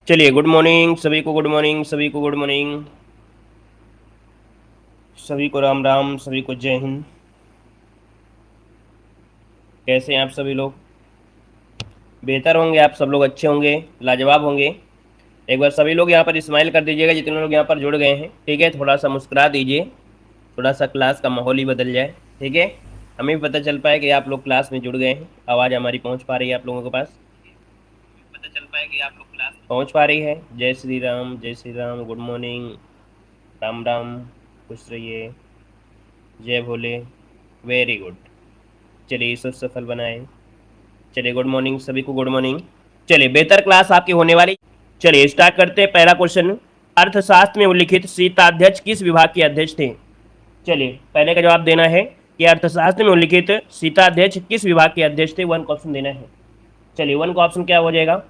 चलिए, good morning सभी को, गुड मॉर्निंग सभी को, गुड मॉर्निंग सभी को, राम राम सभी को, जय हिंद। कैसे हैं आप सभी लोग? बेहतर होंगे, आप सब लोग अच्छे होंगे, लाजवाब होंगे। एक बार सभी लोग यहाँ पर स्माइल कर दीजिएगा, जितने लोग यहाँ पर जुड़ गए हैं। ठीक है, थोड़ा सा मुस्कुरा दीजिए, थोड़ा सा क्लास का माहौल ही बदल जाए। ठीक है, हमें भी पता चल पाए कि आप लोग क्लास में जुड़ गए हैं, आवाज़ हमारी पहुँच पा रही है आप लोगों के पास, पता चल पाए कि आप लोग क्लास पहुँच पा रही है। जय श्री राम, जय श्री राम, गुड मॉर्निंग, राम राम, खुश रहिए, जय भोले, वेरी गुड। चलिए, इसे सफल बनाएं। चलिए, गुड मॉर्निंग सभी को, गुड मॉर्निंग। चलिए, बेहतर क्लास आपकी होने वाली। चलिए स्टार्ट करते हैं। पहला क्वेश्चन, अर्थशास्त्र में उल्लिखित सीताध्यक्ष किस विभाग के अध्यक्ष थे? चलिए, पहले का जवाब देना है कि अर्थशास्त्र में उल्लिखित सीताध्यक्ष किस विभाग के अध्यक्ष थे। वन का ऑप्शन देना है। चलिए, वन का ऑप्शन क्या हो जाएगा?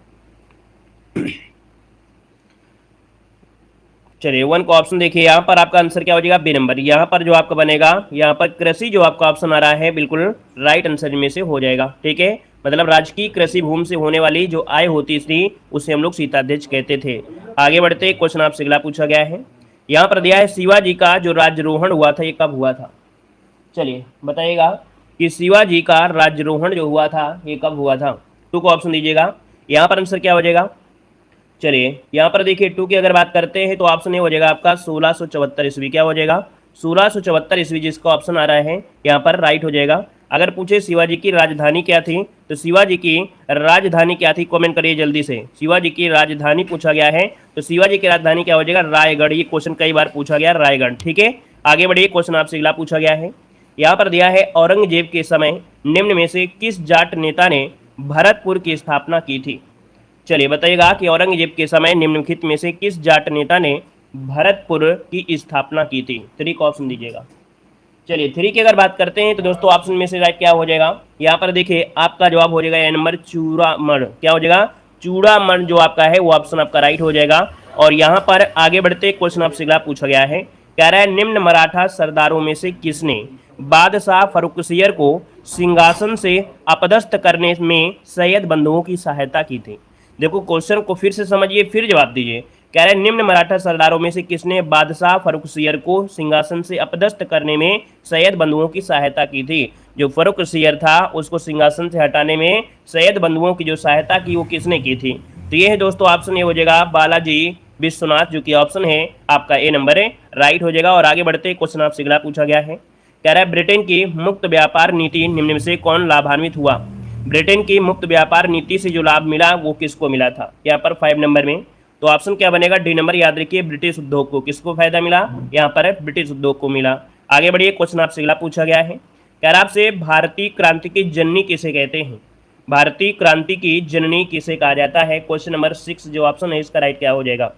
चलिए, वन का ऑप्शन देखिए, यहाँ पर आपका आंसर क्या हो जाएगा? B number. यहाँ पर जो आपका बनेगा, यहाँ पर कृषि जो आपका ऑप्शन आ रहा है, बिल्कुल राइट आंसर में से हो जाएगा। ठीक है, मतलब राजकीय कृषि भूमि से होने वाली जो आय होती थी उसे हम लोग सीताध्यक्ष कहते थे। आगे बढ़ते, क्वेश्चन आपसे अगला पूछा गया है। यहाँ पर दिया है शिवाजी का जो राज्यारोहण हुआ था, ये कब हुआ था? चलिए बताइएगा कि शिवाजी का राज्यारोहण जो हुआ था ये कब हुआ था। टू को ऑप्शन दीजिएगा। यहाँ पर आंसर क्या हो जाएगा? चलिए, यहाँ पर देखिए, टू की अगर बात करते हैं तो ऑप्शन ए हो जाएगा आपका 1674 ईस्वी। क्या हो जाएगा? 1674 ईस्वी जिसका ऑप्शन आ रहा है यहाँ पर राइट हो जाएगा। अगर पूछे शिवाजी की राजधानी क्या थी, तो शिवाजी की राजधानी क्या थी, कमेंट करिए जल्दी से। शिवाजी की राजधानी पूछा गया है, तो शिवाजी की राजधानी क्या हो जाएगा? रायगढ़। ये क्वेश्चन कई बार पूछा गया, रायगढ़। ठीक है, आगे बढ़िए, क्वेश्चन आपसे अगला पूछा गया है। यहाँ पर दिया है औरंगजेब के समय निम्न में से किस जाट नेता ने भरतपुर की स्थापना की थी? चलिए बताइएगा कि औरंगजेब के समय निम्नलिखित में से किस जाट नेता ने भरतपुर की स्थापना की थी। थ्री का ऑप्शन दीजिएगा। चलिए, थ्री की अगर बात करते हैं तो दोस्तों ऑप्शन में से राइट क्या हो जाएगा? यहाँ पर देखिए, आपका जवाब हो जाएगा ए नंबर, चूड़ामण। क्या हो जाएगा? चूड़ामण जो आपका है वो ऑप्शन आपका राइट हो जाएगा। और यहाँ पर आगे बढ़ते, क्वेश्चन आपसे अगला पूछा गया है, कह रहा है निम्न मराठा सरदारों में से किसने बादशाह फर्रुखसियर को सिंहासन से अपदस्थ करने में सैयद बंधुओं की सहायता की थी? देखो, क्वेश्चन को फिर से समझिए, फिर जवाब दीजिए। कह रहे हैं निम्न मराठा सरदारों में से किसने बादशाह फर्रुखसियर को सिंहासन से अपदस्थ करने में सैयद बंधुओं की सहायता की थी? जो फर्रुखसियर था उसको सिंहासन से हटाने में सैयद बंधुओं की जो सहायता की वो किसने की थी? तो ये है दोस्तों, ऑप्शन ये हो जाएगा बालाजी विश्वनाथ, जो कि ऑप्शन है आपका ए नंबर है, राइट हो जाएगा। और आगे बढ़ते, क्वेश्चन आपसे अगला पूछा गया है, कह रहा है ब्रिटेन की मुक्त व्यापार नीति निम्न में से कौन लाभान्वित हुआ? ब्रिटेन की मुक्त व्यापार नीति से जो लाभ मिला वो किसको मिला था? यहाँ पर 5 नंबर में, तो ऑप्शन क्या बनेगा? D number. याद रखिए, ब्रिटिश उद्योग को किसको फायदा मिला? यहाँ पर ब्रिटिश उद्योग को मिला। आगे बढ़िए, क्वेश्चन आपसे अगला पूछा गया है, कह रहा आपसे भारतीय क्रांति की जननी किसे कहते हैं? भारतीय क्रांति की जननी किसे कहा जाता है? क्वेश्चन नंबर 6 जो ऑप्शन है इसका राइट क्या हो जाएगा?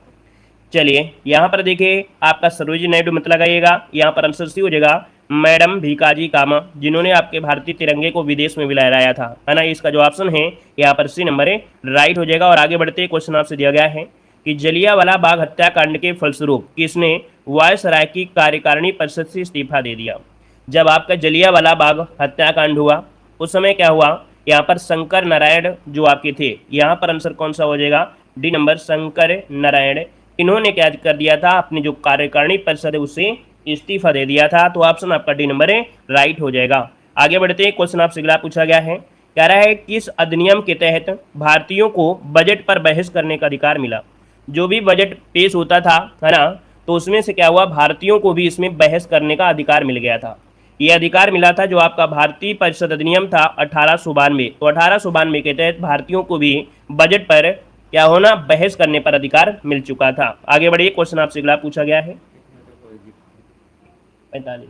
चलिए, यहाँ पर देखिए, आपका सरोजिनी नायडू मत लगाइएगा, यहाँ पर आंसर सी हो जाएगा मैडम भीकाजी कामा, जिन्होंने आपके भारतीय तिरंगे को विदेश में भी लहराया था, है ना। इसका जो ऑप्शन है यहाँ पर सी नंबर है, राइट हो जाएगा। और आगे बढ़ते, क्वेश्चन आपसे दिया गया है कि जलियांवाला बाग हत्याकांड के फलस्वरूप किसने वायसराय की कार्यकारिणी परिषद से इस्तीफा दे दिया? जब आपका जलियांवाला बाग हत्याकांड हुआ उस समय क्या हुआ? यहाँ पर शंकर नारायण जो आपके थे, यहाँ पर आंसर कौन सा हो जाएगा? D number, Shankar Narayan. इन्होंने क्या कर दिया था? अपनी जो कार्यकारिणी परिषद है उससे इस्तीफा दे दिया था। तो ऑप्शन आपका डी नंबर है, राइट हो जाएगा। आगे बढ़ते हैं, क्वेश्चन आपसे अगला पूछा गया है, कह रहा है किस अधिनियम के तहत भारतीयों को बजट पर बहस करने का अधिकार मिला? जो भी बजट पेश होता था, है ना, तो उसमें से क्या हुआ? भारतीयों को भी इसमें बहस करने का अधिकार मिल गया था। ये अधिकार मिला था जो आपका भारतीय परिषद अधिनियम था 1892। तो 1892 के तहत भारतीयों को भी बजट पर क्या होना? बहस करने पर अधिकार मिल चुका था। आगे बढ़िए, क्वेश्चन आपसे अगला पूछा गया है 45।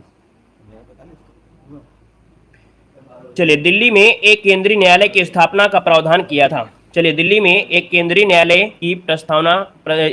चलिए, दिल्ली में एक केंद्रीय न्यायालय की स्थापना का प्रावधान किया था। चलिए, दिल्ली में एक केंद्रीय न्यायालय की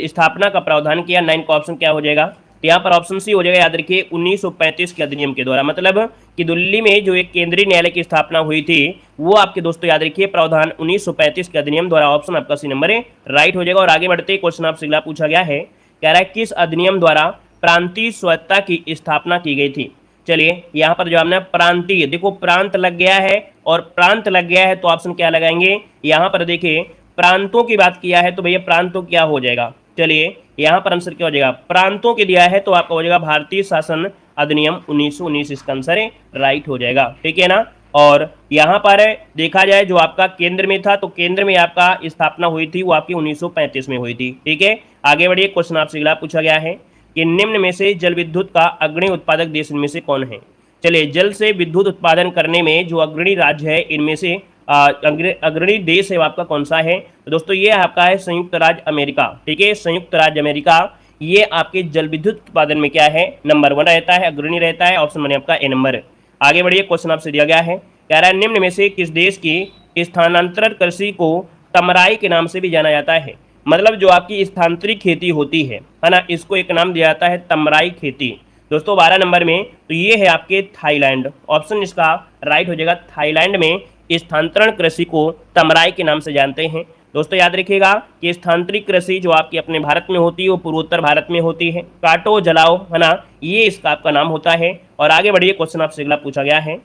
स्थापना का प्रावधान किया। 9 का ऑप्शन क्या हो जाएगा? तो यहाँ पर ऑप्शन सी हो जाएगा। याद रखिए, 1935 के अधिनियम के द्वारा, मतलब कि दिल्ली में जो एक केंद्रीय न्यायालय की स्थापना हुई थी वो आपके दोस्तों याद रखिए प्रावधान 1935 के अधिनियम द्वारा। ऑप्शन आपका सी नंबर है, राइट हो जाएगा। और आगे बढ़ते, क्वेश्चन आपसे अगला पूछा गया है, कह रहा है किस अधिनियम द्वारा प्रांतीय स्वतंत्रता की स्थापना की गई थी? चलिए, यहाँ पर जो हमने प्रांतीय, देखो प्रांत लग गया है और प्रांत लग गया है, तो ऑप्शन क्या लगाएंगे? यहाँ पर देखिए, प्रांतों की बात किया है तो भैया प्रांतों क्या हो जाएगा, चलिए यहाँ पर आंसर क्या हो जाएगा, प्रांतों के दिया है तो आपका हो जाएगा भारतीय शासन अधिनियम 1919 इसका आंसर है, राइट हो जाएगा, ठीक है ना। और यहाँ पर देखा जाए जो आपका केंद्र में था तो केंद्र में आपका स्थापना हुई थी वो आपकी 1935 में हुई थी, ठीक है। आगे बढ़िए, क्वेश्चन आपसे अगला पूछा गया है कि निम्न में से जल विद्युत का अग्रणी उत्पादक देश इनमें से कौन है। चलिए, जल से विद्युत उत्पादन करने में जो अग्रणी राज्य है इनमें से अग्रणी देश है आपका कौन सा है, तो दोस्तों ये आपका है संयुक्त राज्य अमेरिका, ठीक है। संयुक्त राज्य अमेरिका ये आपके जल विद्युत उत्पादन में क्या है, नंबर 1 रहता है, अग्रणी रहता है, ऑप्शन बने आपका ए नंबर। आगे बढ़िए, क्वेश्चन आपसे दिया गया है, कह रहा है निम्न में से किस देश की स्थानांतरण कृषि को तमराई के नाम से भी जाना जाता है। मतलब जो आपकी स्थानांतरित खेती होती है ना, इसको एक नाम दिया जाता है तमराई खेती। दोस्तों 12 नंबर में तो ये है आपके थाईलैंड, ऑप्शन इसका राइट हो जाएगा। थाईलैंड में स्थानांतरण कृषि को तमराई के नाम से जानते हैं। दोस्तों याद रखिएगा कि स्थानांतरित कृषि जो आपकी अपने भारत में होती है वो पूर्वोत्तर भारत में होती है, काटो जलाओ है ना, ये इसका आपका नाम होता है। और आगे बढ़िए, क्वेश्चन आपसे अगला पूछा गया है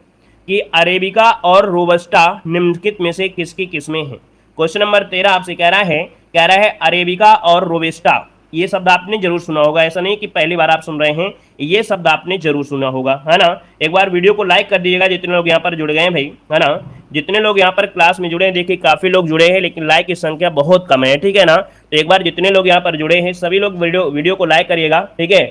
कि अरेबिका और रोबस्टा निम्नलिखित में से किसकी किस्में हैं। क्वेश्चन नंबर 13 आपसे कह रहा है अरेबिका और रोबस्टा, ये शब्द आपने जरूर सुना होगा, ऐसा नहीं कि पहली बार आप सुन रहे हैं, ये शब्द आपने जरूर सुना होगा, है ना। एक बार वीडियो को लाइक कर दीजिएगा जितने लोग यहाँ पर जुड़ गए हैं भाई, है ना। जितने लोग यहाँ पर क्लास में जुड़े हैं, देखिए काफी लोग जुड़े हैं लेकिन लाइक की संख्या बहुत कम है, ठीक है ना। तो एक बार जितने लोग यहाँ पर जुड़े हैं सभी लोग वीडियो को लाइक करिएगा, ठीक है।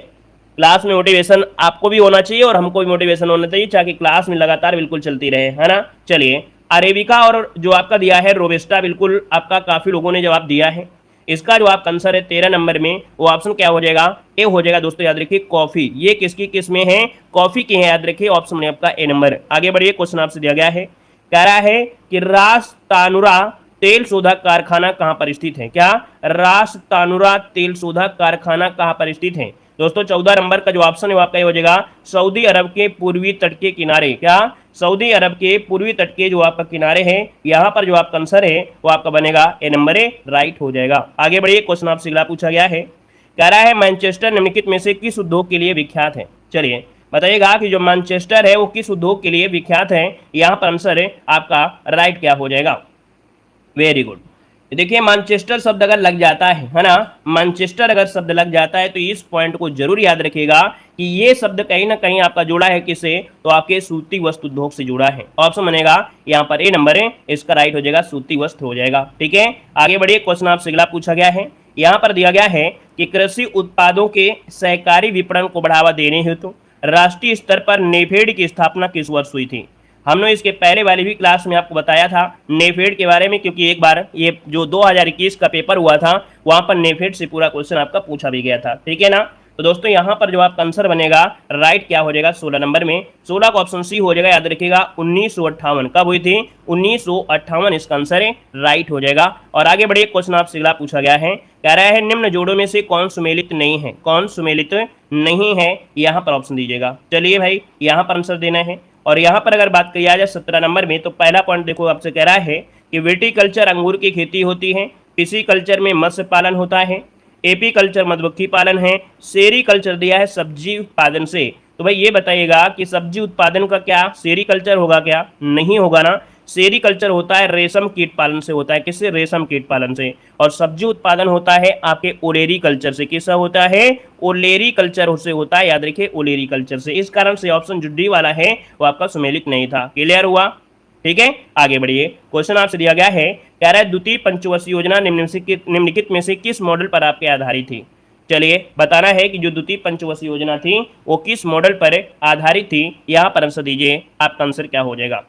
क्लास में मोटिवेशन आपको भी होना चाहिए और हमको भी मोटिवेशन होना चाहिए, ताकि क्लास में लगातार बिल्कुल चलती रहे, है ना। चलिए, अरेबिका और जो आपका दिया है रोबस्टा, बिल्कुल आपका काफी लोगों ने जवाब दिया है। इसका जो आपका आंसर है 13 नंबर में वो ऑप्शन क्या हो जाएगा, ए हो जाएगा। दोस्तों याद रखिए कॉफी, ये किसकी किस्में हैं, कॉफी की है, याद रखिए ऑप्शन में आपका ए नंबर। आगे बढ़िए, क्वेश्चन आपसे दिया गया है, कह रहा है कि राजतानुरा तेल शोधक कारखाना कहां पर स्थित है। क्या, राजतानुरा तेल शोधक कारखाना कहां पर स्थित है। दोस्तों 14 नंबर का जो ऑप्शन है वो आपका हो जाएगा सऊदी अरब के पूर्वी तट के किनारे। क्या, सऊदी अरब के पूर्वी तट के जो आपका किनारे है, यहाँ पर जो आपका आंसर है वो आपका बनेगा ए नंबर ए, राइट हो जाएगा। आगे बढ़िए, क्वेश्चन आपसे अगला पूछा गया है, कह रहा है मैनचेस्टर निम्नलिखित में से किस उद्योग के लिए विख्यात है। चलिए बताइएगा कि जो मैनचेस्टर है वो किस उद्योग के लिए विख्यात है, यहाँ पर आंसर है आपका राइट क्या हो जाएगा, वेरी गुड। देखिए मैनचेस्टर शब्द अगर लग जाता है ना, मैनचेस्टर अगर शब्द लग जाता है तो इस पॉइंट को जरूर याद रखिएगा कि ये शब्द कहीं ना कहीं आपका जुड़ा है किससे, तो आपके सूती वस्त्र उद्योग से जुड़ा है। ऑप्शन बनेगा यहाँ पर ए नंबर है, इसका राइट हो जाएगा सूती वस्त्र हो जाएगा, ठीक है। आगे बढ़िए, क्वेश्चन आपसे अगला पूछा गया है, यहाँ पर दिया गया है कि कृषि उत्पादों के सहकारी विपणन को बढ़ावा देने हेतु राष्ट्रीय स्तर पर नेफेड की स्थापना किस वर्ष हुई थी। हमने इसके पहले वाली भी क्लास में आपको बताया था नेफेड के बारे में, क्योंकि एक बार ये जो 2021 का पेपर हुआ था वहां पर नेफेड से पूरा क्वेश्चन आपका पूछा भी गया था, ठीक है ना। तो दोस्तों यहाँ पर जो आपका आंसर बनेगा राइट क्या हो जाएगा, 16 नंबर में, 16 का ऑप्शन सी हो जाएगा। याद रखिएगा 1958 कब हुई थी, 1958 इसका आंसर है, राइट हो जाएगा। और आगे बढ़िए, क्वेश्चन आपसे अगला पूछा गया है, कह रहा है निम्न जोड़ों में से कौन सुमेलित नहीं है, कौन सुमेलित नहीं है, यहाँ पर ऑप्शन दीजिएगा। चलिए भाई यहाँ पर आंसर देना है। और यहाँ पर अगर बात करिए जाए 17 नंबर में, तो पहला पॉइंट देखो आपसे कह रहा है कि विटीकल्चर अंगूर की खेती होती है, पिसी कल्चर में मत्स्य पालन होता है, एपी कल्चर मधुमक्खी पालन है, सेरी कल्चर दिया है सब्जी उत्पादन से। तो भाई ये बताइएगा कि सब्जी उत्पादन का क्या सेरी कल्चर होगा, क्या नहीं होगा ना। सेरी कल्चर होता है रेशम कीट पालन से होता है, किससे, रेशम कीट पालन से। और सब्जी उत्पादन होता है आपके ओलेरी कल्चर से, किससे होता है, ओलेरी कल्चर से होता है, याद रखिए ओलेरी कल्चर से। इस कारण से ऑप्शन जो डी वाला है वो आपका सुमेलित नहीं था। क्लियर हुआ, ठीक है। आगे बढ़िए, क्वेश्चन आपसे दिया गया है, कह रहा है द्वितीय पंचवर्षीय योजना निम्नलिखित में से किस मॉडल पर आपके आधारित थी। चलिए बताना है कि जो द्वितीय पंचवर्षीय योजना थी वो किस मॉडल पर आधारित थी, यहाँ पर आंसर दीजिए, आपका आंसर क्या हो जाएगा।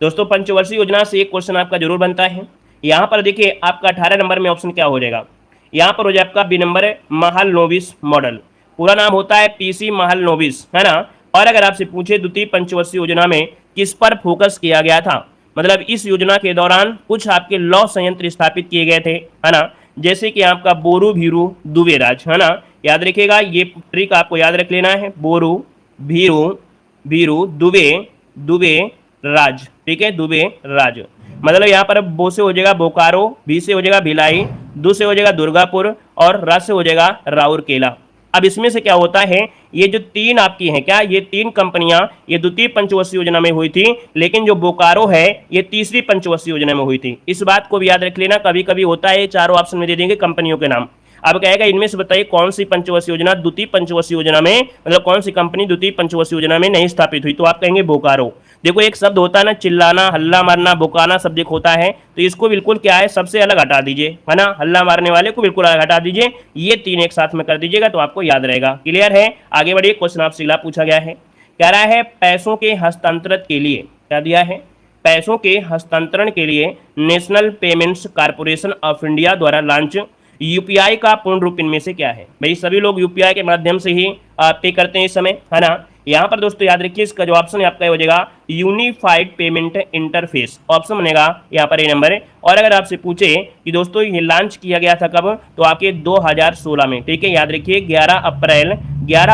दोस्तों पंचवर्षीय योजना से एक क्वेश्चन आपका जरूर बनता है। यहाँ पर देखिए आपका 18 नंबर में ऑप्शन क्या हो जाएगा, यहाँ पर हो जाए आपका बी नंबर है महालनोबिस मॉडल, पूरा नाम होता है पीसी महालनोबिस, है ना। और अगर आपसे पूछे द्वितीय पंचवर्षीय योजना में किस पर फोकस किया गया था, मतलब इस योजना के दौरान कुछ आपके लौह संयंत्र स्थापित किए गए थे, है ना, जैसे कि आपका बोरू भीरू दुबे राज, है ना। याद रखिएगा ये ट्रिक आपको याद रख लेना है, बोरू भीरू दुबे राज, ठीक है, दुबे राज। मतलब यहाँ पर बो से हो जाएगा बोकारो, भी से हो जाएगा भिलाई, दू से हो जाएगा दुर्गापुर और रा से हो जाएगा राउरकेला। अब इसमें से क्या होता है, ये जो तीन आपकी हैं क्या, ये तीन कंपनियां ये द्वितीय पंचवर्षीय योजना में हुई थी, लेकिन जो बोकारो है ये तीसरी पंचवर्षीय योजना में हुई थी। इस बात को भी याद रख लेना, कभी कभी होता है चारों ऑप्शन में दे देंगे कंपनियों के नाम। अब कहेगा इनमें से बताइए कौन सी पंचवर्षीय योजना द्वितीय पंचवर्षीय योजना में, मतलब कौन सी कंपनी द्वितीय पंचवर्षीय योजना में नहीं स्थापित हुई, तो आप कहेंगे बोकारो। देखो एक शब्द होता है ना, चिल्लाना, हल्ला मारना, बोकाना शब्द एक होता है, तो इसको बिल्कुल क्या है सबसे अलग हटा दीजिए, है ना, हल्ला मारने वाले को बिल्कुल अलग हटा दीजिए, ये तीन एक साथ में कर दीजिएगा तो आपको याद रहेगा। क्लियर है, आगे बढ़िए। क्वेश्चन आपसे अगला पूछा गया है, कह रहा है पैसों के हस्तांतरण के लिए, क्या दिया है, पैसों के हस्तांतरण के लिए national payments corporation of India द्वारा लॉन्च यूपीआई का पूर्ण रूप इनमें से क्या है। भाई सभी लोग यूपीआई के माध्यम से ही पे करते हैं इस समय, है ना। यहाँ पर दोस्तों याद रखिए इसका जो ऑप्शन है आपका हो जाएगा यूनिफाइड पेमेंट इंटरफेस, ऑप्शन बनेगा यहाँ पर ए नंबर है। और अगर आपसे पूछे कि दोस्तों ये लॉन्च किया गया था कब, तो आपके 2016 में, ठीक है, याद रखिए 11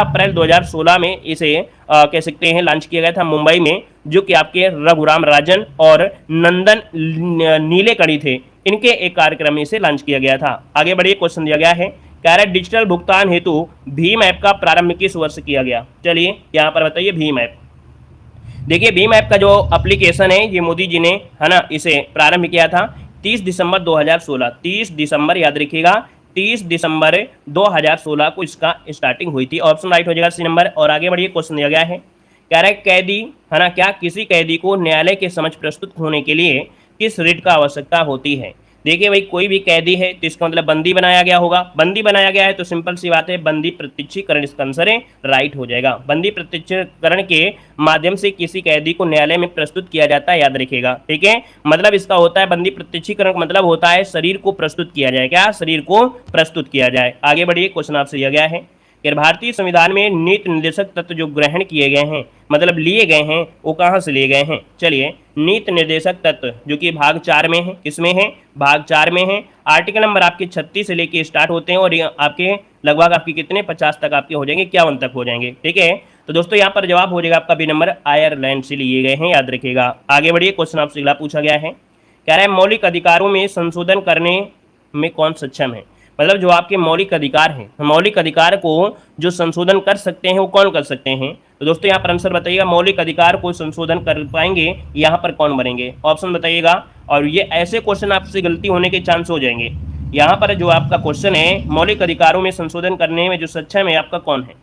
अप्रैल 2016 में इसे कह सकते हैं लॉन्च किया गया था मुंबई में, जो कि आपके रघुराम राजन और नंदन नीलेकणी थे, इनके एक कार्यक्रम में इसे लॉन्च किया गया था। आगे बढ़िए, क्वेश्चन दिया गया है, कह रहा है डिजिटल भुगतान हेतु भीम ऐप का प्रारंभ किस वर्ष किया गया। चलिए यहाँ पर बताइए भीम ऐप। देखिए भीम ऐप का जो एप्लीकेशन है ये मोदी जी ने, है ना, इसे प्रारंभ किया था 30 दिसंबर 2016, 30 दिसंबर याद रखिएगा, 30 दिसंबर 2016 को इसका स्टार्टिंग हुई थी। ऑप्शन राइट हो जाएगा सी नंबर। और आगे बढ़िए, क्वेश्चन दिया गया है, कह रहा है कैदी, है ना, क्या किसी कैदी को न्यायालय के समक्ष प्रस्तुत होने के लिए किस रिट का आवश्यकता होती है। देखिए भाई कोई भी कैदी है तो इसका मतलब बंदी बनाया गया होगा, बंदी बनाया गया है तो सिंपल सी बात है बंदी प्रत्यक्षीकरण इसका आंसर है, राइट हो जाएगा। बंदी प्रत्यक्षीकरण के माध्यम से किसी कैदी को न्यायालय में प्रस्तुत किया जाता है, याद रखिएगा, ठीक है। मतलब इसका होता है बंदी प्रत्यक्षीकरण का मतलब होता है शरीर को प्रस्तुत किया जाए, क्या, शरीर को प्रस्तुत किया जाए। आगे बढ़िए, क्वेश्चन आपसे दिया गया है, भारतीय संविधान में नीति निर्देशक तत्व जो ग्रहण किए गए हैं, मतलब लिए गए हैं, वो कहाँ से लिए गए हैं। चलिए नीति निर्देशक तत्व जो कि भाग 4 में है, किसमें है, भाग 4 में है। आर्टिकल नंबर आपके 36 से लेके स्टार्ट होते हैं और आपके लगभग आपके कितने 50 तक आपके हो जाएंगे, 51 तक हो जाएंगे, ठीक है। तो दोस्तों यहाँ पर जवाब हो जाएगा आपका बी नंबर, आयरलैंड से लिए गए हैं, याद रखिएगा। आगे बढ़िए, क्वेश्चन आपसे अगला पूछा गया है, कह रहा है मौलिक अधिकारों में संशोधन करने में कौन सक्षम है। मतलब जो आपके मौलिक अधिकार हैं, मौलिक अधिकार को जो संशोधन कर सकते हैं वो कौन कर सकते हैं। तो दोस्तों यहाँ पर आंसर बताइएगा, मौलिक अधिकार को संशोधन कर पाएंगे यहाँ पर कौन बनेंगे, ऑप्शन बताइएगा। और ये ऐसे क्वेश्चन आपसे गलती होने के चांस हो जाएंगे। यहाँ पर जो आपका क्वेश्चन है मौलिक अधिकारों में संशोधन करने में जो सक्षम है आपका कौन है,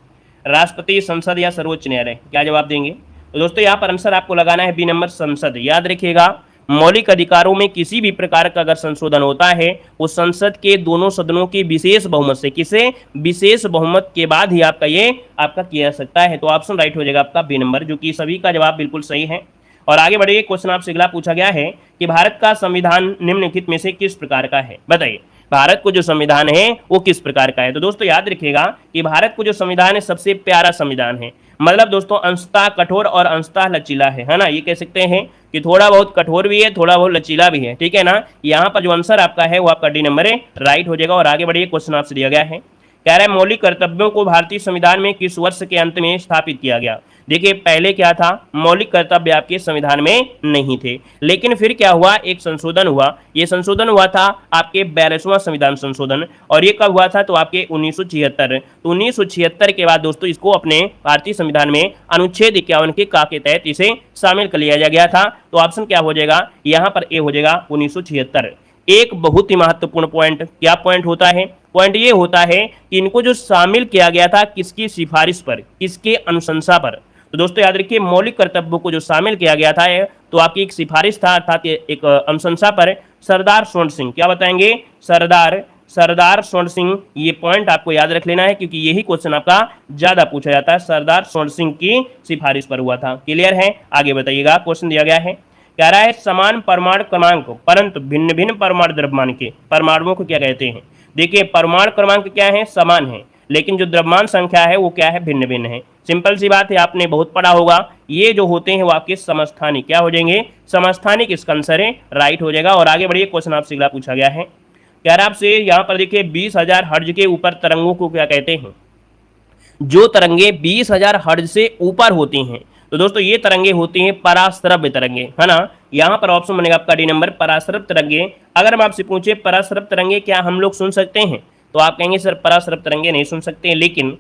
राष्ट्रपति, संसद या सर्वोच्च न्यायालय, क्या जवाब देंगे। तो दोस्तों यहाँ पर आंसर आपको लगाना है बी नंबर, संसद। याद रखिएगा मौलिक अधिकारों में किसी भी प्रकार का अगर संशोधन होता है वो संसद के दोनों सदनों के विशेष बहुमत से, किसे, विशेष बहुमत के बाद ही आपका ये आपका किया जा सकता है। तो ऑप्शन राइट हो जाएगा आपका बी नंबर, जो कि सभी का जवाब बिल्कुल सही है। और आगे बढ़िए, क्वेश्चन आपसे अगला पूछा गया है कि भारत का संविधान निम्नलिखित में से किस प्रकार का है। बताइए भारत को जो संविधान है वो किस प्रकार का है। तो दोस्तों याद रखिएगा कि भारत को जो संविधान है सबसे प्यारा संविधान है, मतलब दोस्तों अंशतः कठोर और अंशतः लचीला है ना। ये कह सकते हैं कि थोड़ा बहुत कठोर भी है, थोड़ा बहुत लचीला भी है, ठीक है ना। यहाँ पर जो आंसर आपका है वो आपका डी नंबर है, राइट हो जाएगा। और आगे बढ़िए, क्वेश्चन आपसे दिया गया है, कह रहा है मौलिक कर्तव्यों को भारतीय संविधान में किस वर्ष के अंत में स्थापित किया गया। देखिए पहले क्या था, मौलिक कर्तव्य आपके संविधान में नहीं थे, लेकिन फिर क्या हुआ, एक संशोधन हुआ। ये संशोधन हुआ था आपके 42वां संविधान संशोधन, और ये कब हुआ था, तो आपके 1976। तो 1976 के बाद दोस्तों इसको अपने भारतीय संविधान में अनुच्छेद 51 के का के तहत इसे शामिल कर लिया गया था। तो ऑप्शन क्या हो जाएगा, यहाँ पर ए हो जाएगा 1976। एक बहुत ही महत्वपूर्ण पॉइंट, क्या पॉइंट होता है, पॉइंट ये होता है कि इनको जो शामिल किया गया था किसकी सिफारिश पर, किसके अनुशंसा पर। तो दोस्तों याद रखिए मौलिक कर्तव्यों को जो शामिल किया गया था तो आपकी एक सिफारिश था, अर्थात एक अनुशंसा पर सरदार स्वर्ण सिंह, क्या बताएंगे, सरदार स्वर्ण सिंह। ये पॉइंट आपको याद रख लेना है क्योंकि यही क्वेश्चन आपका ज्यादा पूछा जाता है, सरदार स्वर्ण सिंह की सिफारिश पर हुआ था। क्लियर है, आगे बताइएगा। क्वेश्चन दिया गया है, कह रहा है समान परमाणु क्रमांक परंतु भिन्न भिन्न परमाणु द्रव्यमान के परमाणुओं को क्या कहते हैं। देखिए परमाणु क्रमांक क्या है, समान है, लेकिन जो द्रव्यमान संख्या है वो क्या है, भिन्न भिन्न है। सिंपल सी बात है, आपने बहुत पढ़ा होगा, ये जो होते हैं वो आपके समस्थानिक, क्या हो जाएंगे, समस्थानिक, इसका आंसर है, राइट हो जाएगा। और आगे बढ़िए, क्वेश्चन आपसे अगला पूछा गया है, कह रहा है आपसे यहाँ पर देखिए 20,000 हर्ज के ऊपर तरंगों को क्या कहते हैं। जो तरंगे 20,000 हर्ज से ऊपर होती हैं तो दोस्तों ये तरंगे होती हैं पराश्रव्य तरंगे, है ना। यहाँ पर ऑप्शन बनेगा आपका डी नंबर, पराश्रव्य तरंगे। अगर हम आपसे पूछे पराश्रव्य तरंगे क्या हम लोग सुन सकते हैं, तो आप कहेंगे सर पराश्रव्य तरंगे नहीं सुन सकते, लेकिन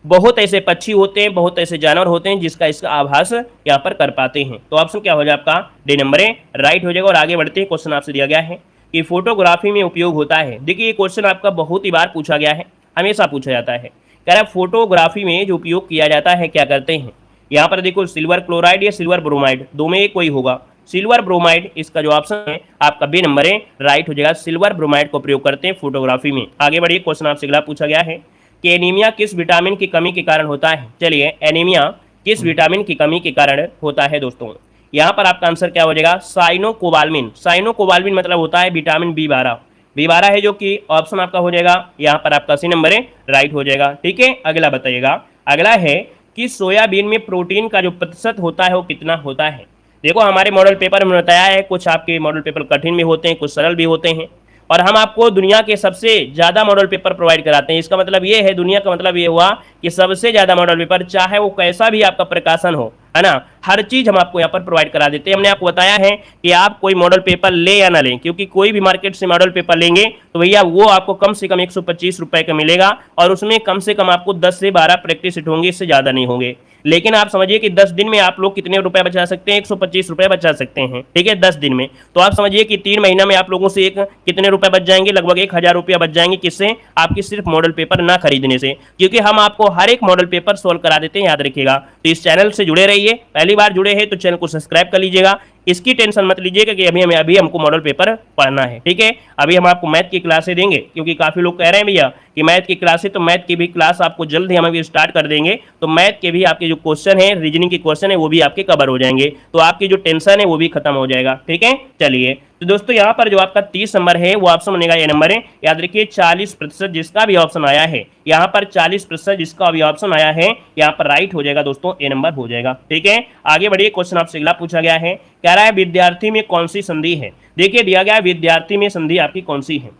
बहुत ऐसे पक्षी होते हैं, बहुत ऐसे जानवर होते हैं जिसका इसका आभास यहाँ पर कर पाते हैं। तो ऑप्शन क्या हो जाए आपका डी नंबर ए राइट हो जाएगा। और आगे बढ़ते हैं, क्वेश्चन आपसे दिया गया है कि फोटोग्राफी में उपयोग होता है। देखिए ये क्वेश्चन आपका बहुत ही बार पूछा गया है, हमेशा पूछा जाता है। कह रहा है फोटोग्राफी में जो उपयोग किया जाता है क्या करते हैं। यहाँ पर देखो सिल्वर क्लोराइड या सिल्वर ब्रोमाइड, दो में एक कोई होगा। सिल्वर ब्रोमाइड इसका जो ऑप्शन है आपका बी नंबर है राइट हो जाएगा। सिल्वर ब्रोमाइड को प्रयोग करते हैं फोटोग्राफी में। आगे बढ़िए, क्वेश्चन आपसे अगला पूछा गया है कि एनीमिया किस विटामिन की कमी के कारण होता है। चलिए एनीमिया किस विटामिन की कमी के कारण होता है दोस्तों। यहाँ पर आपका आंसर क्या हो जाएगा साइनोकोबाल्मिन। साइनोकोबाल्मिन मतलब होता है विटामिन B12। B12 है जो कि ऑप्शन आपका हो जाएगा यहाँ पर आपका सी नंबर है राइट हो जाएगा। ठीक है, अगला बताइएगा। अगला है कि सोयाबीन में प्रोटीन का जो प्रतिशत होता है वो कितना होता है। देखो हमारे मॉडल पेपर में बताया है, कुछ आपके मॉडल पेपर कठिन भी होते हैं, कुछ सरल भी होते हैं, और हम आपको दुनिया के सबसे ज़्यादा मॉडल पेपर प्रोवाइड कराते हैं। इसका मतलब ये है, दुनिया का मतलब ये हुआ कि सबसे ज़्यादा मॉडल पेपर, चाहे वो कैसा भी आपका प्रकाशन हो, है ना, हर चीज़ हम आपको यहाँ पर प्रोवाइड करा देते हैं। हमने आपको बताया है कि आप कोई मॉडल पेपर ले या ना लें, क्योंकि कोई भी मार्केट से मॉडल पेपर लेंगे तो भैया वो आपको कम से कम 125 रुपये का मिलेगा, और उसमें कम से कम आपको 10 से 12 प्रैक्टिस सेट होंगे, इससे ज़्यादा नहीं होंगे। लेकिन आप समझिए कि 10 दिन में आप लोग कितने रुपए बचा सकते हैं, 125 रुपये बचा सकते हैं। ठीक है, 10 दिन में। तो आप समझिए कि 3 महीना में आप लोगों से एक कितने रुपए बच जाएंगे, लगभग 1000 रुपया बच जाएंगे। किससे? आपकी सिर्फ मॉडल पेपर ना खरीदने से, क्योंकि हम आपको हर एक मॉडल पेपर सोल्व करा देते हैं, याद रखिएगा। तो इस चैनल से जुड़े रहिए, पहली बार जुड़े हैं तो चैनल को सब्सक्राइब कर लीजिएगा। इसकी टेंशन मत लीजिएगा कि अभी हमको मॉडल पेपर पढ़ना है। ठीक है, अभी हम आपको मैथ की क्लासें देंगे, क्योंकि काफ़ी लोग कह रहे हैं भैया कि मैथ की क्लासें, तो मैथ की भी क्लास आपको जल्द ही हम अभी स्टार्ट कर देंगे। तो मैथ के भी आपके जो क्वेश्चन है, रीजनिंग के क्वेश्चन है, वो भी आपके कवर हो जाएंगे, तो आपकी जो टेंशन है वो भी खत्म हो जाएगा। ठीक है, चलिए तो दोस्तों यहाँ पर जो आपका 30 नंबर है वो ऑप्शन बनेगा ये नंबर है। याद रखिए 40% जिसका भी ऑप्शन आया है, यहाँ पर 40% जिसका भी ऑप्शन आया है यहाँ पर राइट हो जाएगा दोस्तों, ए नंबर हो जाएगा। ठीक है, आगे बढ़िए, क्वेश्चन आपसे अगला पूछा गया है, कह रहा है विद्यार्थी में कौन सी संधि है। देखिए दिया गया विद्यार्थी में संधि आपकी कौन सी है।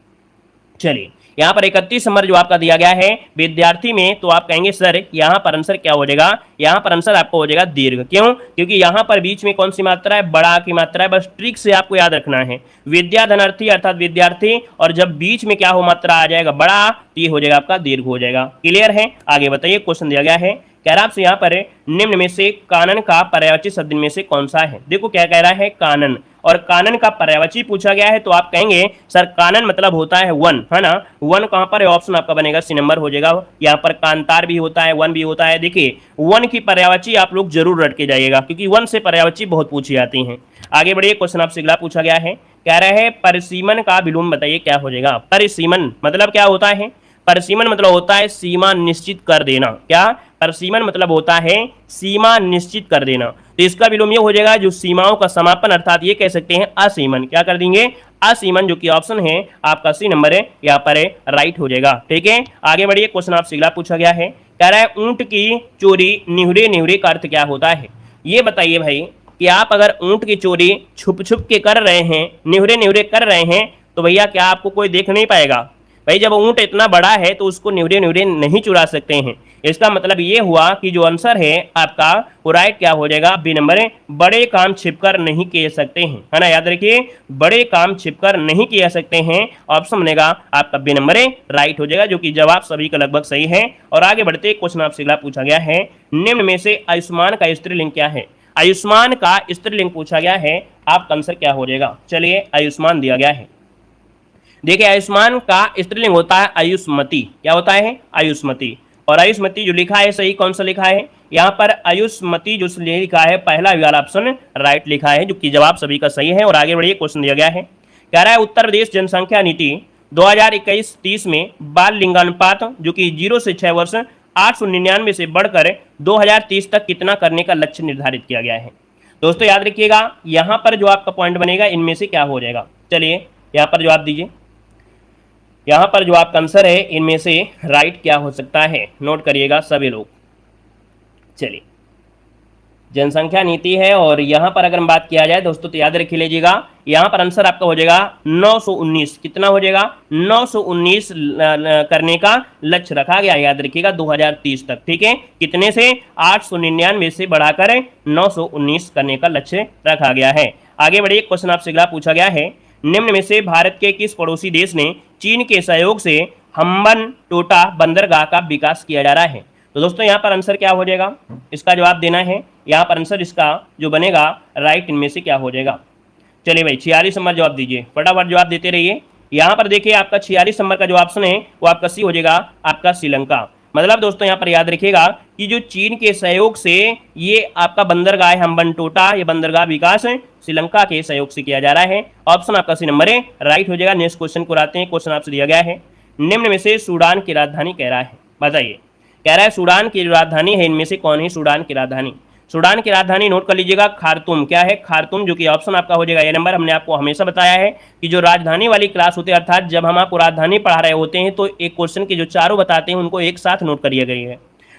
चलिए यहाँ पर 31 नंबर जो आपका दिया गया है विद्यार्थी में, तो आप कहेंगे सर यहाँ पर आंसर क्या हो जाएगा, यहाँ पर आंसर आपको हो जाएगा दीर्घ। क्यों? क्योंकि यहाँ पर बीच में कौन सी मात्रा है, बड़ा की मात्रा है। बस ट्रिक से आपको याद रखना है, विद्या धनार्थी अर्थात विद्यार्थी, और जब बीच में क्या हो मात्रा आ जाएगा बड़ा, तो ये हो जाएगा आपका दीर्घ हो जाएगा। क्लियर है? आगे बताइए, क्वेश्चन दिया गया है, कह रहा आपसे यहाँ पर निम्न में से कानन का पर्यायवाची शब्द में से कौन सा है। देखो क्या कह रहा है, कानन, और कानन का पर्यायवाची पूछा गया है, तो आप कहेंगे सर कानन मतलब होता है वन, है ना। वन कहां पर है, ऑप्शन आपका बनेगा सी नंबर हो जाएगा। यहाँ पर कांतार भी होता है, वन भी होता है। देखिए वन की पर्यायवाची आप लोग जरूर रट के जाइएगा, क्योंकि वन से पर्यायवाची बहुत पूछी जाती हैं। आगे बढ़िए, क्वेश्चन आपसे अगला पूछा गया है, कह रहा है परिसीमन का विलोम बताइए क्या हो जाएगा। परिसीमन मतलब क्या होता है, परिसीमन मतलब होता है सीमा निश्चित कर देना। क्या? परिसीमन मतलब होता है सीमा निश्चित कर देना। तो इसका विलोम ये हो जाएगा जो सीमाओं का समापन, अर्थात ये कह सकते हैं असीमन। क्या कर देंगे? असीमन, जो कि ऑप्शन है आपका सी नंबर है, यहाँ पर है राइट हो जाएगा। ठीक है, आगे बढ़िए, क्वेश्चन आपसे अगला पूछा गया है, कह रहा है ऊंट की चोरी निहुरे निहुरे का अर्थ क्या होता है। ये बताइए भाई कि आप अगर ऊंट की चोरी छुप छुप के कर रहे हैं, निहुरे निहुरे कर रहे हैं, तो भैया क्या आपको कोई देख नहीं पाएगा? भाई जब ऊंट इतना बड़ा है तो उसको निवरे निवरे नहीं चुरा सकते हैं। इसका मतलब ये हुआ कि जो आंसर है आपका वो राइट क्या हो जाएगा, बी नंबर है, बड़े काम छिपकर नहीं किए सकते हैं, है ना। याद रखिए बड़े काम छिपकर नहीं किए सकते हैं, ऑप्शन बनेगा आपका बी नंबर है राइट हो जाएगा, जो कि जवाब सभी का लगभग सही है। और आगे बढ़ते क्वेश्चन आपसे अगला पूछा गया है, निम्न में से आयुष्मान का स्त्रीलिंग क्या है। आयुष्मान का स्त्रीलिंग पूछा गया है, आपका आंसर क्या हो जाएगा। चलिए आयुष्मान दिया गया है, देखिए आयुष्मान का स्त्रीलिंग होता है आयुष्मती। क्या होता है? आयुष्मती। और आयुष्मती जो लिखा है सही कौन सा लिखा है, यहाँ पर आयुष्मती जो लिखा है पहला वाला ऑप्शन राइट लिखा है, जो कि जवाब सभी का सही है। और आगे बढ़िए, क्वेश्चन दिया गया है, कह रहा है उत्तर प्रदेश जनसंख्या नीति 2021-30 में बाल लिंगानुपात जो कि 0 से 6 वर्ष 899 से बढ़कर 2030 तक कितना करने का लक्ष्य निर्धारित किया गया है। दोस्तों याद रखिएगा यहाँ पर जो आपका पॉइंट बनेगा इनमें से क्या हो जाएगा। चलिए यहाँ पर जवाब दीजिए, यहाँ पर जो आपका आंसर है इनमें से राइट क्या हो सकता है, नोट करिएगा सभी लोग। चलिए जनसंख्या नीति है, और यहाँ पर अगर हम बात किया जाए दोस्तों तो याद रख लीजिएगा यहाँ पर आंसर आपका हो जाएगा 919। कितना हो जाएगा? 919 करने का लक्ष्य रखा गया, याद रखिएगा 2030 तक। ठीक है, कितने से? 899 से बढ़ाकर 919 करने का लक्ष्य रखा गया है। आगे बढ़िए, क्वेश्चन आपसे अगला पूछा गया है, निम्न में से भारत के किस पड़ोसी देश ने चीन के सहयोग से हम्बन टोटा बंदरगाह का विकास किया जा रहा है। तो दोस्तों यहाँ पर आंसर क्या हो जाएगा, इसका जवाब देना है। यहाँ पर आंसर इसका जो बनेगा राइट इनमें से क्या हो जाएगा। चलिए भाई 46 नंबर जवाब दीजिए, फटाफट जवाब देते रहिए। यहाँ पर देखिए आपका 46 नंबर का जो ऑप्शन है वो आपका सी हो जाएगा, आपका श्रीलंका। मतलब दोस्तों यहाँ पर याद रखिएगा कि जो चीन के सहयोग से ये आपका बंदरगाह है हम्बनटोटा, ये बंदरगाह विकास है श्रीलंका के सहयोग से किया जा रहा है। ऑप्शन आपका सी नंबर है राइट हो जाएगा। नेक्स्ट क्वेश्चन को आते हैं। क्वेश्चन आपसे दिया गया है, निम्न में से सूडान की राजधानी कह रहा है, बताइए। कह रहा है सूडान की राजधानी है, इनमें से कौन है सूडान की राजधानी। सूडान की राजधानी नोट कर लीजिएगा, खार्तूम। क्या है, खार्तूम, जो कि ऑप्शन आपका हो जाएगा ये नंबर। हमने आपको हमेशा बताया है कि जो राजधानी वाली क्लास होती है, अर्थात जब हम आपको राजधानी पढ़ा रहे होते हैं तो एक क्वेश्चन के जो चारों बताते हैं उनको एक साथ नोट करिए गई है।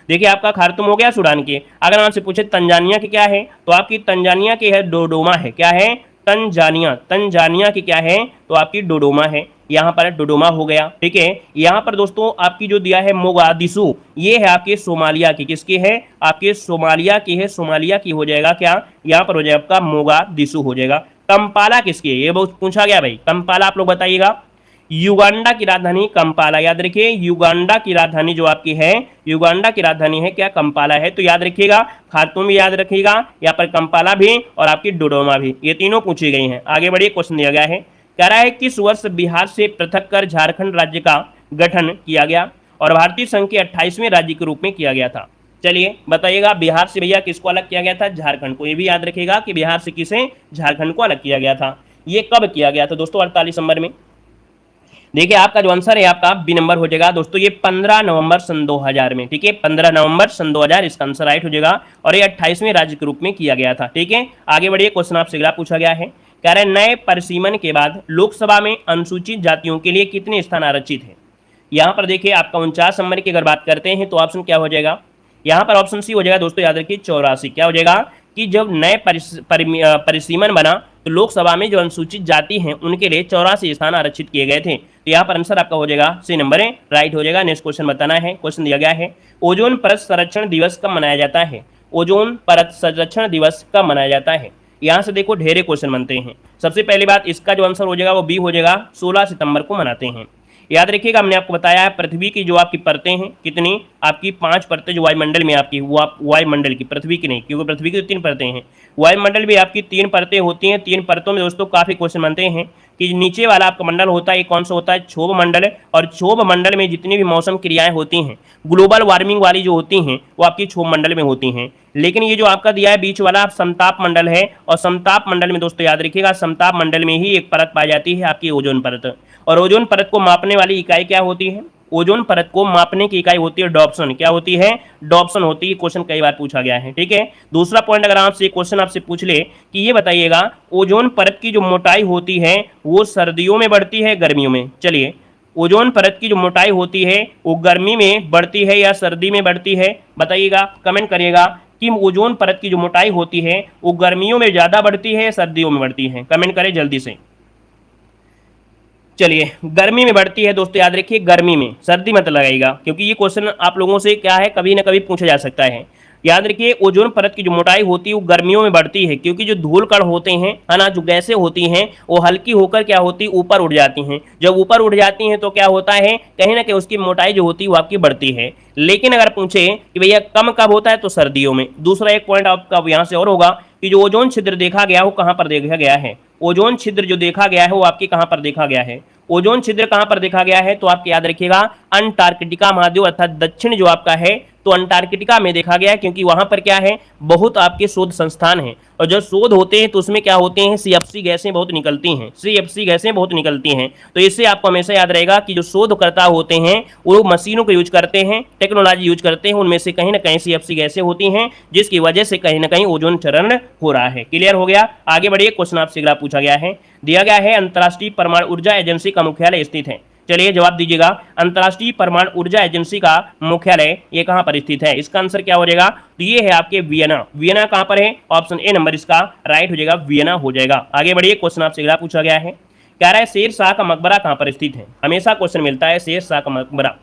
देखिए आपका खार्तूम हो गया सूडान की। अगर आपसे पूछे तंजानिया की क्या है, तो आपकी तंजानिया की है डोडोमा है। क्या है, तंजानिया। तंजानिया की क्या है, तो आपकी डोडोमा है, यहाँ पर डोडोमा हो गया। ठीक है, यहाँ पर दोस्तों आपकी जो दिया है मोगादिशु, ये है आपके सोमालिया की। किसकी है, आपके सोमालिया की है। सोमालिया की हो जाएगा क्या, यहाँ पर हो जाएगा आपका मोगादिशु हो जाएगा। कंपाला किसकी है, ये बहुत पूछा गया भाई। कंपाला आप लोग बताइएगा। युगांडा की राजधानी कंपाला, याद रखिए युगांडा की राजधानी जो आपकी है, युगांडा की राजधानी है क्या, कंपाला है। तो याद रखिएगा खार्तूम भी याद रखिएगा, यहाँ पर कंपाला भी और आपकी डोडोमा भी, ये तीनों पूछी गई हैं। आगे बढ़िए, क्वेश्चन दिया गया है, कह रहा है किस वर्ष बिहार से पृथक कर झारखंड राज्य का गठन किया गया और भारतीय संघ के 28वें राज्य के रूप में किया गया था। चलिए बताइएगा, बिहार से भैया किसको अलग किया गया था, झारखंड को। ये भी याद रखिएगा कि बिहार से किसे, झारखंड को अलग किया गया था। ये कब किया गया था दोस्तों, 48 नंबर में। देखिए आपका जो आंसर है आपका बी नंबर हो जाएगा दोस्तों, ये 15 नवंबर सन 2000 में। ठीक है, 15 नवंबर सन 2000 इसका आंसर राइट हो जाएगा और ये 28वें राज्य के रूप में किया गया था। ठीक है, आगे बढ़िए, क्वेश्चन आपसे अगला पूछा गया है, कह रहे हैं नए परिसीमन के बाद लोकसभा में अनुसूचित जातियों के लिए कितने स्थान आरक्षित है। यहाँ पर देखिए आपका 49 नंबर की अगर बात करते हैं तो ऑप्शन क्या हो जाएगा, यहाँ पर ऑप्शन सी हो जाएगा दोस्तों, याद रखिए 84। क्या हो जाएगा कि जब नए परिसीमन बना तो लोकसभा में जो अनुसूचित जाति हैं उनके लिए 84 स्थान आरक्षित किए गए थे। तो यहाँ पर आंसर आपका हो जाएगा सी नंबर है, राइट हो जाएगा। नेक्स्ट क्वेश्चन बताना है। क्वेश्चन दिया गया है, ओजोन परत संरक्षण दिवस कब मनाया जाता है। ओजोन परत संरक्षण दिवस कब मनाया जाता है। यहाँ से देखो ढेरे क्वेश्चन बनते हैं। सबसे पहली बात, इसका जो आंसर हो जाएगा वो बी हो जाएगा, 16 सितंबर को मनाते हैं। याद रखिएगा हमने आपको बताया है पृथ्वी की जो आपकी परतें हैं कितनी, आपकी 5 परतें जो वायुमंडल में आपकी, वो आप वायुमंडल की, पृथ्वी की नहीं, क्योंकि पृथ्वी की तो 3 परतें हैं, वायुमंडल भी आपकी 3 परतें होती हैं। 3 परतों में दोस्तों काफी क्वेश्चन बनते हैं कि नीचे वाला आपका मंडल होता है कौन सा होता है, क्षोभ मंडल। और क्षोभ मंडल में जितनी भी मौसम क्रियाएं होती हैं, ग्लोबल वार्मिंग वाली जो होती हैं वो आपकी क्षोभ मंडल में होती हैं। लेकिन ये जो आपका दिया है बीच वाला समताप मंडल है, और समताप मंडल में दोस्तों याद रखिएगा समताप मंडल में ही एक परत पाई जाती है आपकी ओजोन परत। और ओजोन परत को मापने वाली इकाई क्या होती है, ओजोन परत को मापने की इकाई होती है डॉप्सन। क्या होती है, डॉप्सन होती है। क्वेश्चन कई बार पूछा गया है। ठीक है, दूसरा पॉइंट अगर आपसे क्वेश्चन आपसे पूछ ले कि ये बताइएगा ओजोन परत की जो मोटाई होती है वो सर्दियों में बढ़ती है गर्मियों में। चलिए, ओजोन परत की जो मोटाई होती है वो गर्मी में बढ़ती है या सर्दी में बढ़ती है, बताइएगा, कमेंट करिएगा कि ओजोन परत की जो मोटाई होती है वो गर्मियों में ज्यादा बढ़ती है या सर्दियों में बढ़ती है, कमेंट करें जल्दी से। चलिए, गर्मी में बढ़ती है दोस्तों, याद रखिए गर्मी में, सर्दी मत लगाइएगा, क्योंकि ये क्वेश्चन आप लोगों से क्या है कभी ना कभी पूछा जा सकता है। याद रखिए ओजोन परत की जो मोटाई होती है वो गर्मियों में बढ़ती है, क्योंकि जो धूल कण होते हैं है ना, जो गैसें होती हैं वो हल्की होकर क्या होती है ऊपर उड़ जाती हैं। जब ऊपर उड़ जाती हैं तो क्या होता है, कहीं ना कहीं उसकी मोटाई जो होती है वो आपकी बढ़ती है। लेकिन अगर पूछे कि भैया कम कब होता है, तो सर्दियों में। दूसरा एक पॉइंट आपका यहाँ से और होगा कि जो ओजोन छिद्र देखा गया वो कहाँ पर देखा गया है, ओजोन छिद्र जो देखा गया है वो आपके कहाँ पर देखा गया है, ओजोन छिद्र कहाँ पर देखा गया है, तो आपके याद रखिएगा अंटार्कटिका महाद्वीप अर्थात दक्षिण जो आपका है तो अंटार्कटिका में देखा गया है, क्योंकि वहां पर क्या है बहुत आपके शोध संस्थान हैं, और जब शोध होते हैं तो उसमें क्या होते हैं सीएफसी गैसें बहुत निकलती हैं, सीएफसी गैसें बहुत निकलती हैं। तो इससे आपको हमेशा याद रहेगा कि जो शोधकर्ता होते हैं वो मशीनों को यूज करते हैं, टेक्नोलॉजी यूज करते हैं, उनमें से कहीं ना कहीं सीएफसी गैसें होती हैं, जिसकी वजह से कहीं ना कहीं ओजोन चरण हो रहा है। क्लियर हो गया। आगे बढ़िए, क्वेश्चन आपसे अगला पूछा गया है, दिया गया है अंतर्राष्ट्रीय परमाणु ऊर्जा एजेंसी का मुख्यालय स्थित है। चलिए जवाब दीजिएगा, अंतर्राष्ट्रीय परमाणु ऊर्जा एजेंसी का मुख्यालय ये कहां पर स्थित है। इसका आंसर क्या हो जाएगा, तो ये है आपके वियना। वियना कहां पर है, ऑप्शन ए नंबर इसका राइट हो जाएगा, वियना हो जाएगा। आगे बढ़िए, क्वेश्चन आपसे अगला पूछा गया है, कह रहा है शेर शाह का मकबरा कहां पर स्थित है। हमेशा क्वेश्चन मिलता है शेर शाह का मकबरा।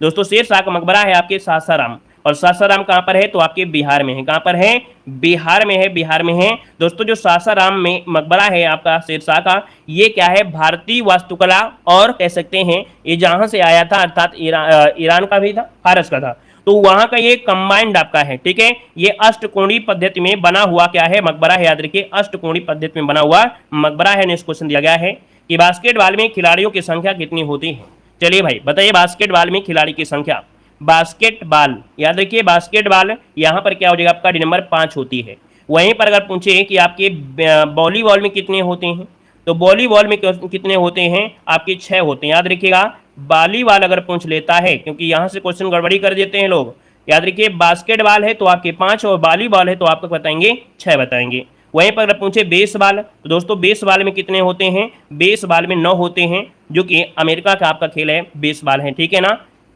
दोस्तों शेर शाह का मकबरा है आपके सासाराम, और सासाराम कहाँ पर है, तो आपके बिहार में है। कहाँ पर है, बिहार में है, बिहार में है। दोस्तों जो सासाराम में मकबरा है आपका शेरशाह का, ये क्या है, भारतीय वास्तुकला और कह सकते हैं ये जहां से आया था, अर्थात ईरान का भी था, फारस का था, तो वहां का ये कंबाइंड आपका है। ठीक है, ये अष्टकोणीय पद्धति में बना हुआ क्या है, मकबरा है। याद रखिए अष्टकोणीय पद्धति में बना हुआ मकबरा है। नेक्स्ट क्वेश्चन दिया गया है कि बास्केटबॉल में खिलाड़ियों की संख्या कितनी होती है। चलिए भाई बताइए, बास्केटबॉल में खिलाड़ी की संख्या, बास्केटबॉल याद रखिए, बास्केटबॉल यहां पर क्या हो जाएगा आपका, डी नंबर 5 होती है। वहीं पर अगर पूछे कि आपके वॉलीबॉल में कितने होते हैं, तो वॉलीबॉल में कितने होते हैं, आपके 6 होते हैं। याद रखिएगा, वॉलीबॉल अगर पूछ लेता है, क्योंकि यहां से क्वेश्चन गड़बड़ी कर देते हैं लोग। याद रखिए बास्केटबॉल है तो आपके 5 और वॉलीबॉल है तो आपको बताएंगे 6 बताएंगे। वहीं पर अगर पूछे बेसबॉल, तो दोस्तों बेसबॉल में कितने होते हैं, बेसबॉल में 9 होते हैं, जो कि अमेरिका का आपका खेल है, बेसबॉल है। ठीक है ना,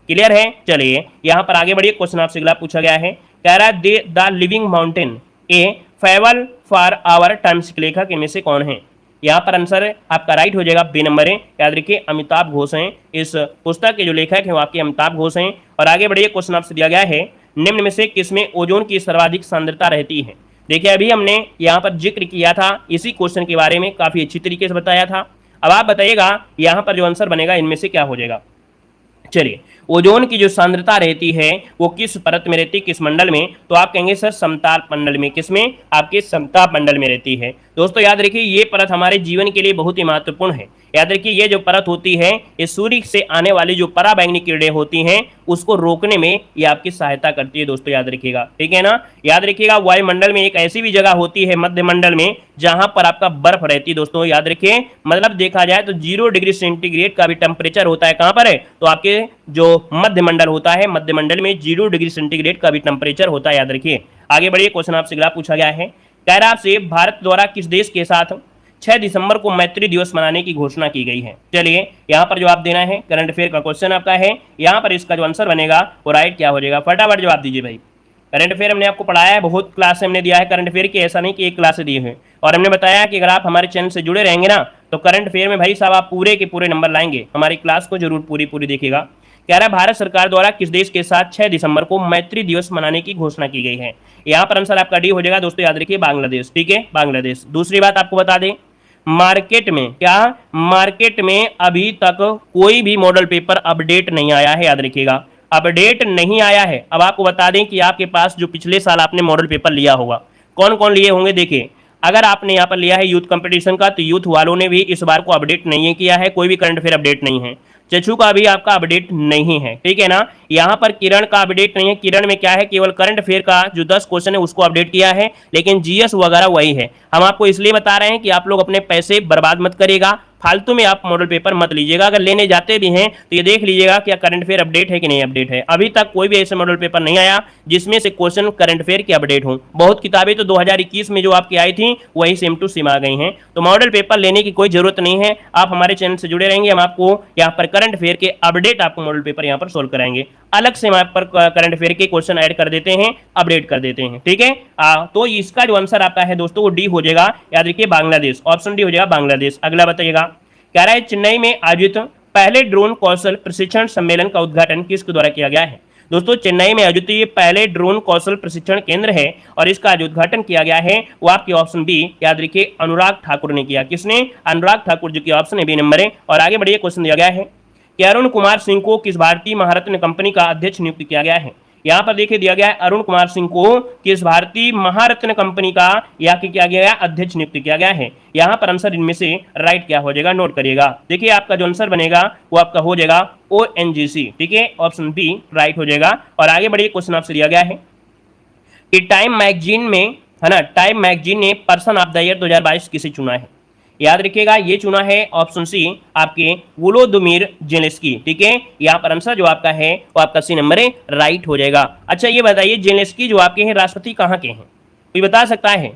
क्लियर है। चलिए यहां पर आगे बढ़िए, क्वेश्चन आपसे अगला पूछा गया है, कह रहा है the living mountain a fable for our times के लेखक इनमें से कौन है। यहाँ पर आंसर आपका राइट हो जाएगा, बी नंबर है। याद रखिए अमिताभ घोष हैं, इस पुस्तक के जो लेखक हैं वो आपके अमिताभ घोष हैं। और आगे बढ़िए, क्वेश्चन आपसे दिया गया है, निम्न में से किसमें ओजोन की सर्वाधिक सांद्रता रहती है। देखिए अभी हमने यहाँ पर जिक्र किया था इसी क्वेश्चन के बारे में, काफी अच्छी तरीके से बताया था। अब आप बताइएगा यहाँ पर जो आंसर बनेगा इनमें से क्या हो जाएगा। चलिए, ओजोन की जो सांद्रता रहती है वो किस परत में रहती है, किस मंडल में, तो आप कहेंगे सर समताप मंडल में। किसमें, आपके समताप मंडल में रहती है। दोस्तों याद रखिए ये परत हमारे जीवन के लिए बहुत ही महत्वपूर्ण है। याद रखिए ये जो परत होती है ये सूर्य से आने वाली जो पराबैंगनी किरणें होती हैं उसको रोकने में ये आपकी सहायता करती है। दोस्तों याद रखिएगा, ठीक है ना। याद रखिएगा वायुमंडल में एक ऐसी भी जगह होती है मध्य मंडल में जहां पर आपका बर्फ रहती है। दोस्तों याद रखिए, मतलब देखा जाए तो 0 डिग्री सेंटीग्रेड का भी टेम्परेचर होता है। कहां पर है, तो आपके जो मध्य मंडल होता है, मध्य मंडल में 0 डिग्री सेंटीग्रेड का भी टेम्परेचर होता है। याद रखिए। आगे बढ़िए, क्वेश्चन आपसे अगला पूछा गया है, कह रहा आपसे भारत द्वारा किस देश के साथ 6 दिसंबर को मैत्री दिवस मनाने की घोषणा की गई है। चलिए यहां पर जवाब देना है, करंट अफेयर का क्वेश्चन आपका है। यहां पर इसका जो आंसर बनेगा वो राइट क्या हो जाएगा, फटाफट जवाब दीजिए भाई। करंट अफेयर हमने आपको पढ़ाया है, बहुत क्लास हमने दिया है करंट अफेयर की, ऐसा नहीं कि एक क्लास दिए हैं। और हमने बताया कि अगर आप हमारे चैनल से जुड़े रहेंगे ना तो करंट अफेयर में भाई साहब आप पूरे के पूरे नंबर लाएंगे। हमारी क्लास को जरूर पूरी देखिएगा। कह रहा है भारत सरकार द्वारा किस देश के साथ 6 दिसंबर को मैत्री दिवस मनाने की घोषणा की गई है। यहाँ पर आंसर आपका डी हो जाएगा। दोस्तों याद रखिए बांग्लादेश। ठीक है, बांग्लादेश। दूसरी बात आपको बता दें, मार्केट में क्या, मार्केट में अभी तक कोई भी मॉडल पेपर अपडेट नहीं आया है। याद रखिएगा अपडेट नहीं आया है। अब आपको बता दें कि आपके पास जो पिछले साल आपने मॉडल पेपर लिया होगा, कौन कौन लिए होंगे। देखिए अगर आपने यहाँ पर लिया है यूथ कंपटीशन का तो यूथ वालों ने भी इस बार को अपडेट नहीं किया है, कोई भी करंट अफेयर अपडेट नहीं है। चचू का भी आपका अपडेट नहीं है, ठीक है ना। यहाँ पर किरण का अपडेट नहीं है। किरण में क्या है, केवल करंट अफेयर का जो 10 क्वेश्चन है उसको अपडेट किया है, लेकिन जीएस वगैरह वही है। हम आपको इसलिए बता रहे हैं कि आप लोग अपने पैसे बर्बाद मत करिएगा, फालतू में आप मॉडल पेपर मत लीजिएगा। अगर लेने जाते भी हैं तो ये देख लीजिएगा कि करंट अफेयर अपडेट है कि नहीं अपडेट है। अभी तक कोई भी ऐसे मॉडल पेपर नहीं आया जिसमें से क्वेश्चन करंट अफेयर के अपडेट हो। बहुत किताबें तो 2021 में जो आपकी आई थी वही सेम टू सेम आ गई हैं। तो मॉडल पेपर लेने की कोई जरूरत नहीं है। आप हमारे चैनल से जुड़े रहेंगे, हम आपको यहाँ पर करंट अफेयर के अपडेट आपको मॉडल पेपर यहाँ पर सोल्व कराएंगे। अलग से हम यहाँ पर करंट अफेयर के क्वेश्चन ऐड कर देते हैं, अपडेट कर देते हैं, ठीक है। तो इसका जो आंसर आता है दोस्तों वो डी हो जाएगा। याद रखिए बांग्लादेश, ऑप्शन डी हो जाएगा बांग्लादेश। अगला बताइएगा, कह रहा है चेन्नई में आयोजित पहले ड्रोन कौशल प्रशिक्षण सम्मेलन का उद्घाटन किसके द्वारा किया गया है। दोस्तों चेन्नई में आयोजित ये पहले ड्रोन कौशल प्रशिक्षण केंद्र है और इसका जो उद्घाटन किया गया है वो आपके ऑप्शन बी, याद रखिए अनुराग ठाकुर ने किया। किसने, अनुराग ठाकुर, जो कि ऑप्शन है बी नंबर है। और आगे बढ़िए, क्वेश्चन दिया गया है कि अरुण कुमार सिंह को किस भारतीय महारत्न कंपनी का अध्यक्ष नियुक्त किया गया है। यहाँ पर देखिए दिया गया है अरुण कुमार सिंह को किस भारतीय महारत्न कंपनी का या किया गया अध्यक्ष नियुक्त किया गया है। यहाँ पर आंसर इनमें से राइट क्या हो जाएगा, नोट करिएगा। देखिए आपका जो आंसर बनेगा वो आपका हो जाएगा ONGC, ठीक है, ऑप्शन बी राइट हो जाएगा। और आगे बढ़िए, क्वेश्चन आपसे दिया गया है कि टाइम मैगजीन में, है ना, टाइम मैगजीन ने पर्सन ऑफ द ईयर 2022 किसे चुना है। याद रखिएगा ये चुना है ऑप्शन सी आपके वोलोदिमीर जेलेंस्की, ठीक है। यहाँ पर आंसर जो आपका है वो आपका सी नंबर है, राइट हो जाएगा। अच्छा ये बताइए जेलेंस्की जो आपके हैं राष्ट्रपति कहाँ के हैं, कोई बता सकता है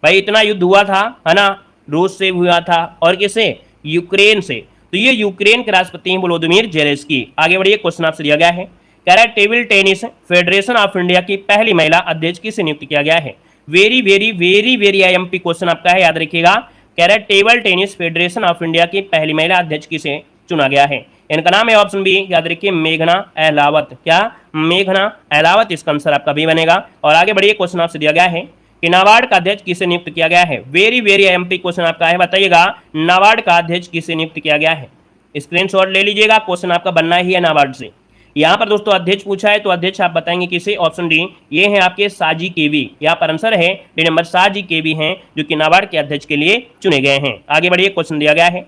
भाई। इतना युद्ध हुआ था, है ना, रूस से हुआ था और किससे, यूक्रेन से। तो ये यूक्रेन के राष्ट्रपति हैं वोलोदिमीर जेलेंस्की। आगे बढ़िए, क्वेश्चन आपसे दिया गया है, कह रहा है table tennis federation of India की पहली महिला अध्यक्ष किसे नियुक्त किया गया है। Very very very very IMP question आपका है, याद रखिएगा। कह रहा है table tennis federation of India की पहली महिला अध्यक्ष किसे चुना गया है। इनका नाम है ऑप्शन बी, याद रखिए मेघना अहलावत। क्या? मेघना अहलावत, इसका आंसर आपका बी बनेगा। और आगे बढ़िए, क्वेश्चन आपसे दिया गया है कि नाबार्ड का अध्यक्ष किसे नियुक्त किया गया है। वेरी वेरी एमपी क्वेश्चन आपका है, बताइएगा नाबार्ड का अध्यक्ष किसे नियुक्त किया गया है। स्क्रीनशॉट ले लीजिएगा, क्वेश्चन आपका बनना ही है नाबार्ड से। यहाँ पर दोस्तों अध्यक्ष पूछा है, तो अध्यक्ष आप बताएंगे किसे, ऑप्शन डी, ये है आपके साजी केवी। यहाँ पर आंसर है डी नंबर, साजी केवी हैं जो कि नाबार्ड के अध्यक्ष के लिए चुने गए हैं। आगे बढ़िए, क्वेश्चन दिया गया है,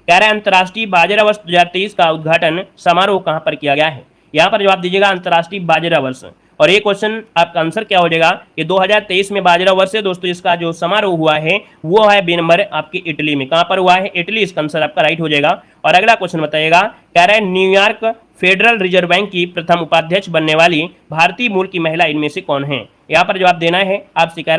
कह रहा है अंतर्राष्ट्रीय बाजरा वर्ष 2023 का उद्घाटन समारोह कहाँ पर किया गया है। यहाँ पर जवाब दीजिएगा अंतर्राष्ट्रीय बाजरा वर्ष। और ये क्वेश्चन आपका आंसर क्या हो जाएगा, ये 2023 में बाजरा वर्ष है दोस्तों, इसका जो समारोह हुआ है वो है बी नंबर आपके इटली में। कहां पर हुआ है? इटली, इसका आंसर आपका राइट हो जाएगा। और अगला क्वेश्चन बताइएगा, कह रहा है न्यूयॉर्क फेडरल रिजर्व बैंक की प्रथम उपाध्यक्ष बनने वाली भारतीय मूल की महिला इनमें से कौन है। यहाँ पर जवाब देना है आपसे, कह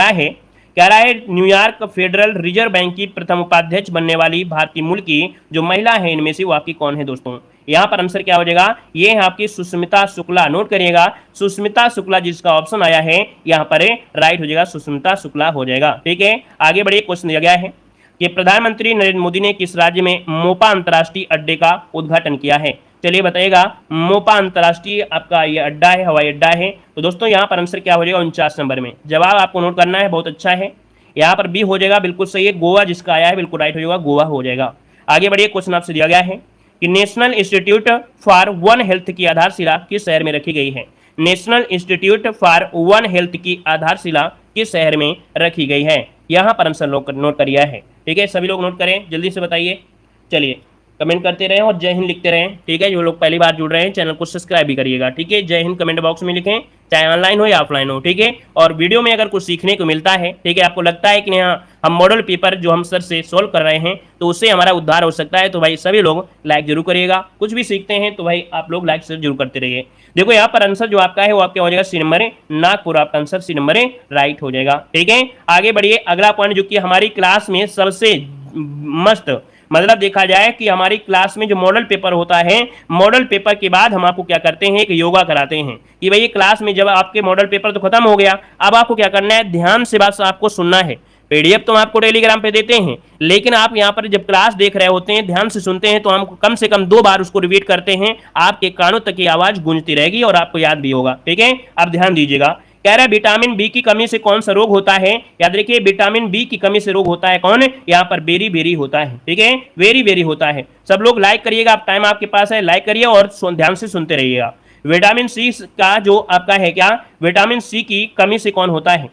रहा है न्यूयॉर्क फेडरल रिजर्व बैंक की प्रथम उपाध्यक्ष बनने वाली भारतीय मूल की जो महिला है इनमें से वो आपकी कौन है दोस्तों। यहाँ पर आंसर क्या हो जाएगा, ये है आपकी सुष्मिता शुक्ला। नोट करिएगा, सुष्मिता शुक्ला जिसका ऑप्शन आया है यहाँ पर राइट हो जाएगा, सुष्मिता शुक्ला हो जाएगा। ठीक है, आगे बढ़िए, क्वेश्चन दिया गया है कि प्रधानमंत्री नरेंद्र मोदी ने किस राज्य में मोपा अंतर्राष्ट्रीय अड्डे का उद्घाटन किया है। चलिए बताइएगा, मोपा अंतर्राष्ट्रीय आपका ये अड्डा है, हवाई अड्डा है। तो दोस्तों यहाँ पर आंसर क्या हो जाएगा, 49 नंबर में। जवाब आपको नोट करना है, बहुत अच्छा है। यहाँ पर बी हो जाएगा, बिल्कुल सही है। गोवा जिसका आया है बिल्कुल राइट हो जाएगा, गोवा हो जाएगा। आगे बढ़िए, क्वेश्चन आपसे दिया गया है कि national institute for one health की आधारशिला किस शहर में रखी गई है। National institute for one health की आधारशिला किस शहर में रखी गई है। यहाँ पर आंसर नोट करिए है। ठीक है, सभी लोग नोट करें, जल्दी से बताइए। चलिए कमेंट करते रहें और जय हिंद लिखते रहें। ठीक है, जो लोग पहली बार जुड़ रहे हैं चैनल को सब्सक्राइब भी करिएगा। ठीक है, जय हिंद कमेंट बॉक्स में लिखें, चाहे ऑनलाइन हो या ऑफलाइन हो। ठीक है, और वीडियो में अगर कुछ सीखने को मिलता है, ठीक है, आपको लगता है कि हाँ हम मॉडल पेपर जो हम सर से सोल्व कर रहे हैं तो उससे हमारा उद्धार हो सकता है, तो भाई सभी लोग लाइक जरूर करिएगा। कुछ भी सीखते हैं तो भाई आप लोग लाइक से जरूर करते रहिए। देखो यहाँ पर आंसर जो आपका है वो आपका हो जाएगा सी नंबर है, नागपुर। आपका आंसर सी नंबर है राइट हो जाएगा। ठीक है, आगे बढ़िए, अगला पॉइंट जो कि हमारी क्लास में सबसे मस्त, मतलब देखा जाए कि हमारी क्लास में जो मॉडल पेपर होता है, मॉडल पेपर के बाद हम आपको क्या करते हैं, एक योगा कराते हैं कि भाई क्लास में जब आपके मॉडल पेपर तो खत्म हो गया, अब आपको क्या करना है, ध्यान से बात आपको सुनना है। पीडीएफ तो हम आपको टेलीग्राम पे देते हैं, लेकिन आप यहाँ पर जब क्लास देख रहे होते हैं, ध्यान से सुनते हैं, तो हम कम से कम 2 बार उसको रिपीट करते हैं, आपके कानों तक की आवाज गूंजती रहेगी और आपको याद भी होगा। ठीक है, अब ध्यान दीजिएगा, कह रहा है विटामिन बी की कमी से कौन सा रोग होता है। याद रखिए, विटामिन बी की कमी से रोग होता है कौन, यहाँ पर बेरी बेरी होता है। ठीक है, वेरी वेरी होता है। सब लोग लाइक करिएगा, आप टाइम आपके पास है, लाइक करिए और ध्यान से सुनते रहिएगा। विटामिन सी का जो आपका है क्या, विटामिन सी की कमी से कौन होता है।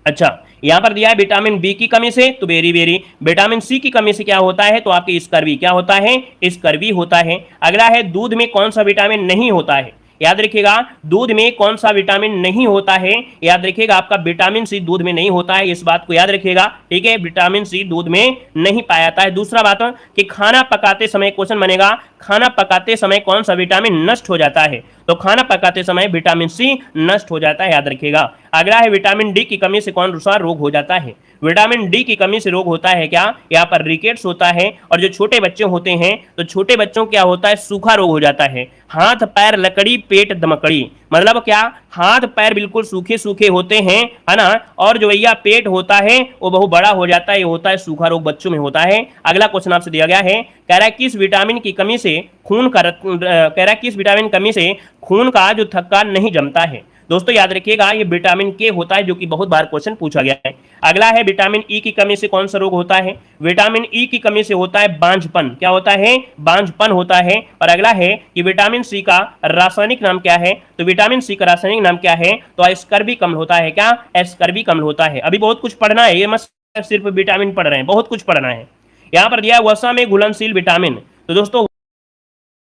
अच्छा, यहां पर दिया है विटामिन बी की कमी से, तो बेरी बेरी। विटामिन सी की कमी से क्या होता है, तो आपके स्कर्वी। क्या होता है, स्कर्वी होता है। अगला है दूध में कौन सा विटामिन नहीं होता है। याद रखिएगा, दूध में कौन सा विटामिन नहीं होता है। याद रखिएगा, आपका विटामिन सी दूध में नहीं होता है, इस बात को याद रखिएगा। ठीक है, विटामिन सी दूध में नहीं पाया जाता है। दूसरा बात कि खाना पकाते समय क्वेश्चन बनेगा, खाना पकाते समय कौन सा विटामिन नष्ट हो जाता है, तो खाना पकाते समय विटामिन सी नष्ट हो जाता है, याद रखिएगा। अगला है विटामिन डी की कमी से कौन सा रोग हो जाता है। विटामिन डी की कमी से रोग होता है क्या, यहाँ पर रिकेट्स होता है। और जो छोटे बच्चे होते हैं तो छोटे बच्चों क्या होता है, सूखा रोग हो जाता है। हाथ पैर लकड़ी पेट दमकड़ी, मतलब क्या, हाथ पैर बिल्कुल सूखे सूखे होते हैं, है ना। और जो भैया पेट होता है वो बहुत बड़ा हो जाता है, ये होता है सूखा रोग, बच्चों में होता है। अगला क्वेश्चन आपसे दिया गया है, कह रहा है किस विटामिन की कमी से खून का कह रहा है किस विटामिन कमी से खून का जो थक्का नहीं जमता है। दोस्तों याद रखिएगा, ये विटामिन के होता है, जो कि बहुत बार क्वेश्चन पूछा गया है। अगला है विटामिन ई की कमी से कौन सा रोग होता है। विटामिन ई की कमी से होता है बांझपन। क्या होता है, बांझपन होता है। और अगला है कि विटामिन सी का रासायनिक नाम क्या है, तो विटामिन सी का रासायनिक नाम क्या है, तो स्कर्वी अम्ल होता है। क्या, स्कर्वी अम्ल होता है। अभी बहुत कुछ पढ़ना है, ये मत सिर्फ विटामिन पढ़ रहे हैं, बहुत कुछ पढ़ना है। यहाँ पर दिया है वसा में घुलनशील विटामिन, तो दोस्तों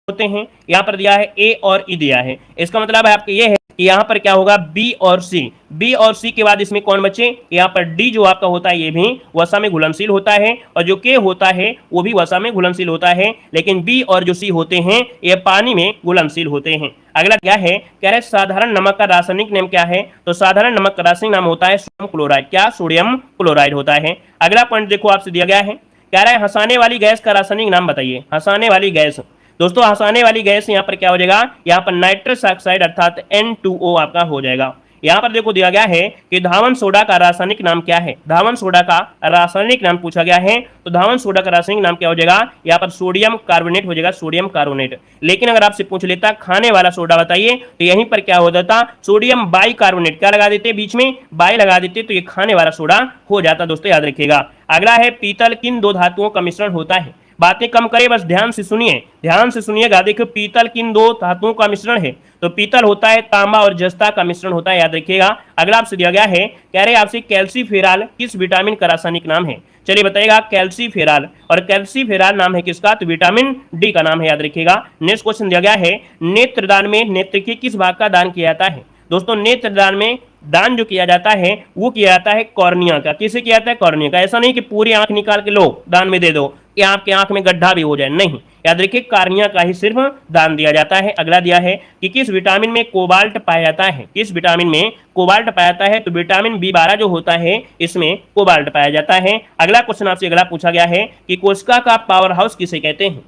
होते हैं, यहाँ पर दिया है ए और ई दिया है। इसका मतलब है आपके ये है कि यहाँ पर क्या होगा, बी और सी। बी और सी के बाद इसमें कौन बचे, यहाँ पर डी जो आपका होता है ये भी वसा में घुलनशील होता है, और जो के होता है वो भी वसा में घुलनशील होता है। लेकिन बी और जो सी होते हैं ये पानी में घुलनशील होते हैं। अगला क्या है, कह रहे साधारण नमक का रासायनिक नाम क्या है, तो साधारण नमक का रासायनिक नाम होता है सोडियम क्लोराइड। क्या, सोडियम क्लोराइड होता है। अगला पॉइंट देखो आपसे दिया गया है, कह रहा है हंसाने वाली गैस का रासायनिक नाम बताइए। हंसाने वाली गैस, दोस्तों हंसाने वाली गैस यहाँ पर क्या हो जाएगा, यहाँ पर नाइट्रस ऑक्साइड अर्थात N2O आपका हो जाएगा। यहाँ पर देखो दिया गया है कि धावन सोडा का रासायनिक नाम क्या है। धावन सोडा का रासायनिक नाम पूछा गया है, तो धावन सोडा का रासायनिक नाम क्या हो जाएगा, यहाँ पर सोडियम कार्बोनेट हो जाएगा, सोडियम कार्बोनेट। लेकिन अगर आपसे पूछ लेता खाने वाला सोडा बताइए, तो यहीं पर क्या हो जाता, सोडियम बाई कार्बोनेट, क्या लगा देते बीच में, बाई लगा देते, तो ये खाने वाला सोडा हो जाता। दोस्तों याद रखिएगा। अगला है पीतल किन दो धातुओं का मिश्रण होता है। बातें कम करे, बस ध्यान से सुनिए, ध्यान से सुनिएगा। देखो पीतल किन दो धातुओं का मिश्रण है, तो पीतल होता है तांबा और जस्ता का मिश्रण होता है, याद रखिएगा। अगला आपसे दिया गया है, कह रहे आपसे कैल्सीफेराल किस विटामिन का रासायनिक नाम है। चलिए बताइएगा कैल्सीफेराल, और कैल्सीफेराल नाम है किसका, तो विटामिन डी का नाम है, याद रखिएगा। नेक्स्ट क्वेश्चन दिया गया है, नेत्रदान में नेत्र के किस भाग का दान किया जाता है। दोस्तों नेत्रदान में दान जो किया जाता है वो किया जाता है कॉर्निया का। किसे किया जाता है, कॉर्निया का। ऐसा नहीं कि पूरी आंख निकाल के लो दान में दे दो कि आपके आंख में गड्ढा भी हो जाए, नहीं, याद रखिए कॉर्निया का ही सिर्फ दान दिया जाता है। अगला दिया है कि किस विटामिन में कोबाल्ट पाया जाता है। किस विटामिन में कोबाल्ट पाया जाता है, तो विटामिन B12 जो होता है इसमें कोबाल्ट पाया जाता है। अगला क्वेश्चन आपसे अगला पूछा गया है कि कोशिका का पावर हाउस किसे कहते हैं।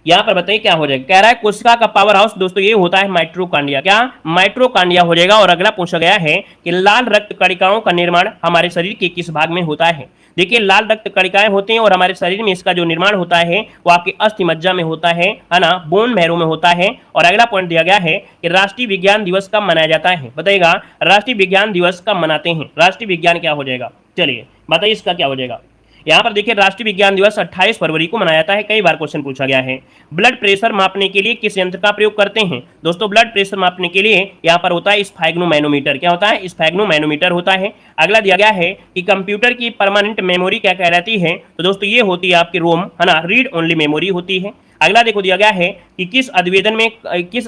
यहाँ पर बताइए क्या हो जाएगा, कह रहा है कोशिका का पावर हाउस दोस्तों ये होता है माइट्रोकांडिया। क्या, माइट्रोकांडिया हो जाएगा। और अगला पूछा गया है कि लाल रक्त कणिकाओं का निर्माण हमारे शरीर के किस भाग में होता है। देखिए लाल रक्त कणिकाएं होते हैं और हमारे शरीर में इसका जो निर्माण होता है वो आपके अस्थि मज्जा में होता है ना, बोन मैरो में होता है। और अगला पॉइंट दिया गया है कि राष्ट्रीय विज्ञान दिवस कब मनाया जाता है। बताइएगा राष्ट्रीय विज्ञान दिवस कब मनाते हैं, राष्ट्रीय विज्ञान क्या हो जाएगा, चलिए बताइए इसका क्या हो जाएगा। यहाँ पर देखिए राष्ट्रीय विज्ञान दिवस 28 फरवरी को मनाया जाता है। कई बार क्वेश्चन पूछा गया है। ब्लड प्रेशर मापने के लिए किस यंत्र का प्रयोग करते हैं। दोस्तों ब्लड प्रेशर मापने के लिए यहाँ पर होता है स्फैग्नोमैनोमीटर। क्या होता है, स्फैग्नोमैनोमीटर होता है। अगला दिया गया है कि कंप्यूटर की परमानेंट मेमोरी क्या कहलाती है, तो दोस्तों ये होती है आपकी रोम, है ना, रीड ओनली मेमोरी होती है। अगला देखो दिया गया है कि किस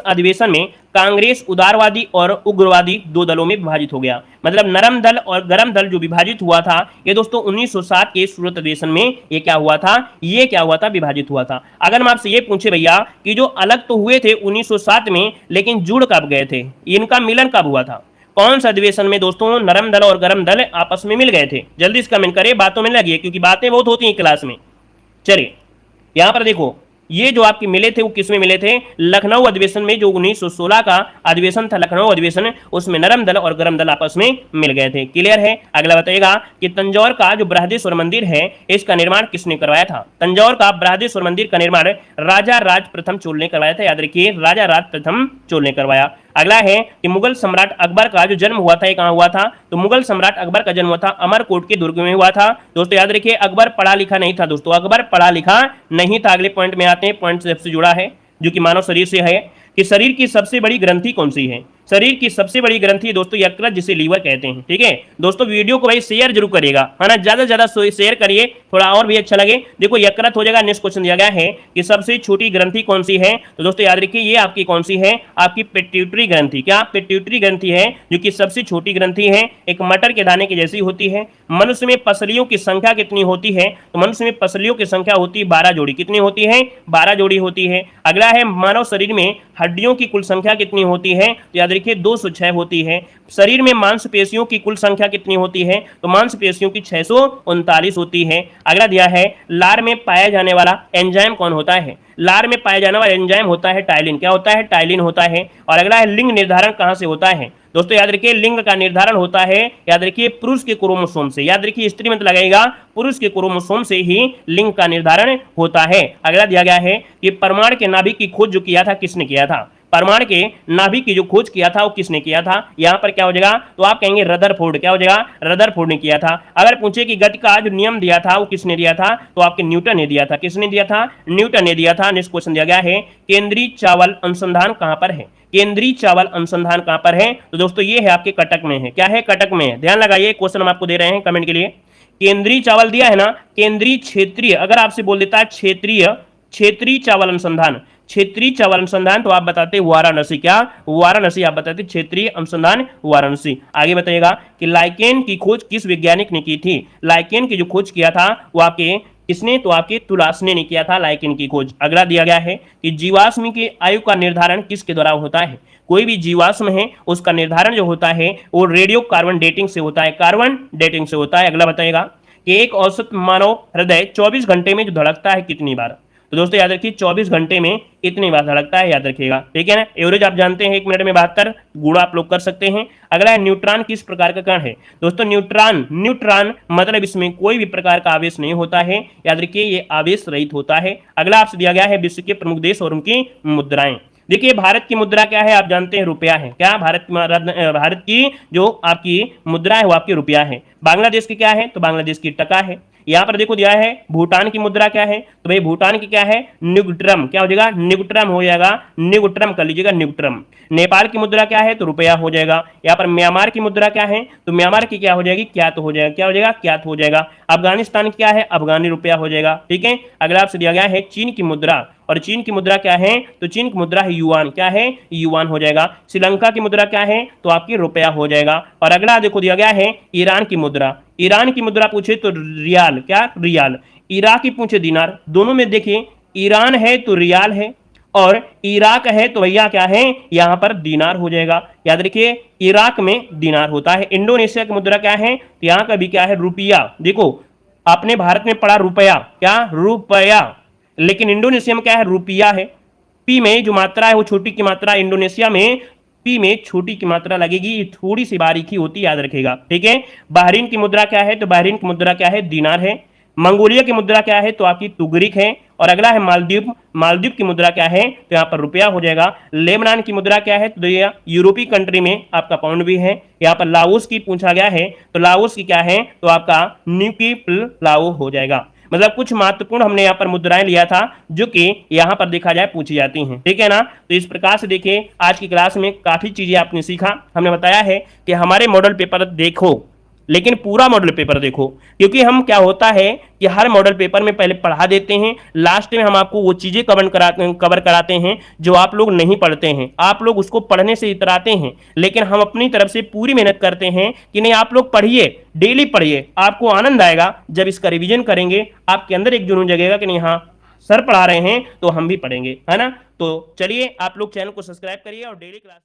अधिवेशन में कांग्रेस उदारवादी और उग्रवादी दो दलों में विभाजित हो गया। मतलब नरम दल और गरम दल जो विभाजित हुआ था ये दोस्तों 1907 के सूरत अधिवेशन में ये क्या हुआ था, ये क्या हुआ था, विभाजित हुआ था। अगर हम आपसे ये पूछे भैया कि जो अलग तो हुए थे 1907 में, लेकिन जुड़ कब गए थे, इनका मिलन कब हुआ था, कौन सा अधिवेशन में दोस्तों नरम दल और गरम दल आपस में मिल गए थे। जल्दी से कमेंट करिए, बातों में लगिए क्योंकि बातें बहुत होती हैं क्लास में। चलिए यहां पर देखो ये जो आपके मिले थे वो किसमें मिले थे, लखनऊ अधिवेशन में। जो 1916 का अधिवेशन था लखनऊ अधिवेशन, उसमें नरम दल और गरम दल आपस में मिल गए थे। क्लियर है। अगला बताइएगा कि तंजौर का जो बृहदेश्वर मंदिर है इसका निर्माण किसने करवाया था। तंजौर का बृहदेश्वर मंदिर का निर्माण राजा राज प्रथम चोल ने करवाया था। याद रखिए राजा राज प्रथम चोल ने करवाया। अगला है कि मुगल सम्राट अकबर का जो जन्म हुआ था ये कहाँ हुआ था, तो मुगल सम्राट अकबर का जन्म हुआ था अमरकोट के दुर्ग में हुआ था। दोस्तों याद रखिए अकबर पढ़ा लिखा नहीं था। दोस्तों अकबर पढ़ा लिखा नहीं था। अगले पॉइंट में आते हैं, पॉइंट से जुड़ा है जो कि मानव शरीर से है कि शरीर की सबसे बड़ी ग्रंथि कौन सी है। शरीर की सबसे बड़ी ग्रंथि दोस्तों यकृत, जिसे लीवर कहते हैं। ठीक है दोस्तों, वीडियो को भाई शेयर जरूर करिएगा, है ना, ज्यादा से ज्यादा शेयर करिए, थोड़ा और भी अच्छा लगे। देखो यकृत हो जाएगा। नेक्स्ट क्वेश्चन दिया गया है कि सबसे छोटी ग्रंथि कौन सी है, तो दोस्तों याद रखिए ये आपकी कौन सी है, आपकी पिट्यूटरी ग्रंथि। क्या, पिट्यूटरी ग्रंथि है जो कि सबसे छोटी ग्रंथि है, एक मटर के दाने की जैसी होती है। मनुष्य में पसलियों की संख्या कितनी होती है, तो मनुष्य में पसलियों की संख्या होती है 12 जोड़ी। कितनी होती है, 12 जोड़ी होती है। अगला है मानव शरीर में हड्डियों की कुल संख्या कितनी होती है, तो याद रखिए 206 होती है। शरीर में मांसपेशियों की कुल संख्या कितनी होती है, तो मांसपेशियों की 639 होती है। अगला दिया है लार में पाया जाने वाला एंजाइम कौन होता है। लार में पाया जाने वाला एंजाइम होता है टाइलिन। क्या होता है, टाइलिन होता है। और अगला है लिंग निर्धारण कहां से होता है। दोस्तों याद रखिए लिंग का निर्धारण होता है, याद रखिए पुरुष के क्रोमोसोम से। याद रखिए स्त्री मत लगाएगा, पुरुष के क्रोमोसोम से ही लिंग का निर्धारण होता है। अगला दिया गया है कि परमाणु के नाभिक की खोज जो किया था किसने किया था। परमाणु के नाभिक की जो खोज किया था वो किसने किया था। यहां पर क्या हो जाएगा, तो आप कहेंगे रदरफोर्ड। क्या हो जाएगा, रदरफोर्ड ने किया था। अगर पूछे कि गति का जो नियम दिया था वो किसने दिया था, तो आपके न्यूटन ने दिया था। किसने दिया था, न्यूटन ने दिया था। नेक्स्ट क्वेश्चन दिया गया है केंद्रीय चावल अनुसंधान कहां पर है। केंद्रीय चावल अनुसंधान कहां पर है, तो दोस्तों ये है आपके कटक में है। क्या है, कटक में है। ध्यान लगाइए, क्वेश्चन हम आपको दे रहे हैं कमेंट के लिए। केंद्रीय चावल दिया है ना, केंद्रीय क्षेत्रीय, अगर आपसे बोल देता है क्षेत्रीय चावल अनुसंधान, क्षेत्रीय चावल अनुसंधान, तो आप बताते वाराणसी। क्या, वाराणसी आप बताते क्षेत्रीय अनुसंधान वाराणसी। आगे बताइएगा कि लाइकेन की खोज किस वैज्ञानिक ने की थी। लाइकेन की जो खोज किया था वो आपके किसने, तो आपके तुलासने ने किया था लाइकेन की खोज। अगला दिया गया है कि जीवाश्म की आयु का निर्धारण किसके द्वारा होता है। कोई भी जीवाश्म है उसका निर्धारण जो होता है वो रेडियो कार्बन डेटिंग से होता है, कार्बन डेटिंग से होता है। अगला बताइएगा कि एक औसत मानव हृदय 24 घंटे में जो धड़कता है कितनी बार। तो दोस्तों याद रखिए 24 घंटे में इतनी बार धड़कता है, याद रखिएगा, ठीक है ना। एवरेज आप जानते हैं 1 मिनट में 72, गुणा आप लोग कर सकते हैं। अगला है न्यूट्रॉन किस प्रकार का कण है। दोस्तों न्यूट्रॉन, न्यूट्रॉन मतलब इसमें कोई भी प्रकार का आवेश नहीं होता है, याद रखिए ये आवेश रहित होता है। अगला आपसे दिया गया है विश्व के प्रमुख देश और उनकी मुद्राएं। देखिए भारत की मुद्रा क्या है, आप जानते हैं रुपया है। क्या भारत की जो आपकी मुद्रा है वो आपकी रुपया है। बांग्लादेश की क्या है, तो बांग्लादेश की टका है। यहाँ पर देखो दिया है भूटान की मुद्रा क्या है, तो भाई भूटान की क्या है, न्यूट्रम। क्या हो जाएगा, न्यूट्रम हो जाएगा, न्यूट्रम कर लीजिएगा, न्यूट्रम। नेपाल की मुद्रा क्या है, तो रुपया हो जाएगा। यहाँ पर म्यांमार की मुद्रा क्या है, तो म्यांमार की क्या हो जाएगी, क्यात हो जाएगा। क्या हो जाएगा, क्यात हो जाएगा। अफगानिस्तान की क्या है, अफगानी रुपया हो जाएगा, ठीक है। अगला आपसे दिया गया है चीन की मुद्रा, और चीन की मुद्रा क्या है, तो चीन की मुद्रा है युआन। क्या है, युआन हो जाएगा। श्रीलंका की मुद्रा क्या है, तो आपकी रुपया हो जाएगा। और अगला देखो दिया गया है ईरान की मुद्रा। ईरान की मुद्रा पूछे तो रियाल, क्या रियाल। इराक की पूछे दिनार। दोनों में देखिए ईरान है तो रियाल है, और इराक है तो भैया क्या है, यहां पर दिनार हो जाएगा। याद रखिए इराक में दिनार होता है। इंडोनेशिया की मुद्रा क्या है, तो यहां का भी क्या है, रुपया। देखो आपने भारत में पढ़ा रुपया, क्या रुपया, लेकिन इंडोनेशिया में क्या है, रुपया है। पी में जो मात्रा है वो छोटी की मात्रा, इंडोनेशिया में पी में छोटी की मात्रा लगेगी, थोड़ी सी बारीकी होती, याद रखेगा, ठीक है। बहरीन की मुद्रा क्या है, तो बहरीन की मुद्रा क्या है, दिनार है। मंगोलिया की मुद्रा क्या है, तो आपकी तुगरिक है। और अगला है मालदीव। मालदीव की मुद्रा क्या है, तो यहाँ पर रुपया हो जाएगा। लेबनान की मुद्रा क्या है, तो यूरोपीय कंट्री में आपका पाउंड भी है। यहाँ पर लाओस की पूछा गया है, तो लाओस की क्या है, तो आपका न्यूकी लाओ हो जाएगा। मतलब कुछ महत्वपूर्ण हमने यहाँ पर मुद्राएं लिया था जो कि यहाँ पर देखा जाए पूछी जाती हैं, ठीक है ना। तो इस प्रकार से देखिए आज की क्लास में काफी चीजें आपने सीखा। हमने बताया है कि हमारे मॉडल पेपर देखो, लेकिन पूरा मॉडल पेपर देखो, क्योंकि हम क्या होता है कि हर मॉडल पेपर में पहले पढ़ा देते हैं, लास्ट में हम आपको वो चीजें कवर कराते हैं जो आप लोग नहीं पढ़ते हैं। आप लोग उसको पढ़ने से इतराते हैं, लेकिन हम अपनी तरफ से पूरी मेहनत करते हैं कि नहीं आप लोग पढ़िए, डेली पढ़िए। आपको आनंद आएगा जब इसका रिविजन करेंगे, आपके अंदर एक जुनून जगेगा कि नहीं हाँ सर पढ़ा रहे हैं तो हम भी पढ़ेंगे, है ना। तो चलिए आप लोग चैनल को सब्सक्राइब करिए और डेली क्लास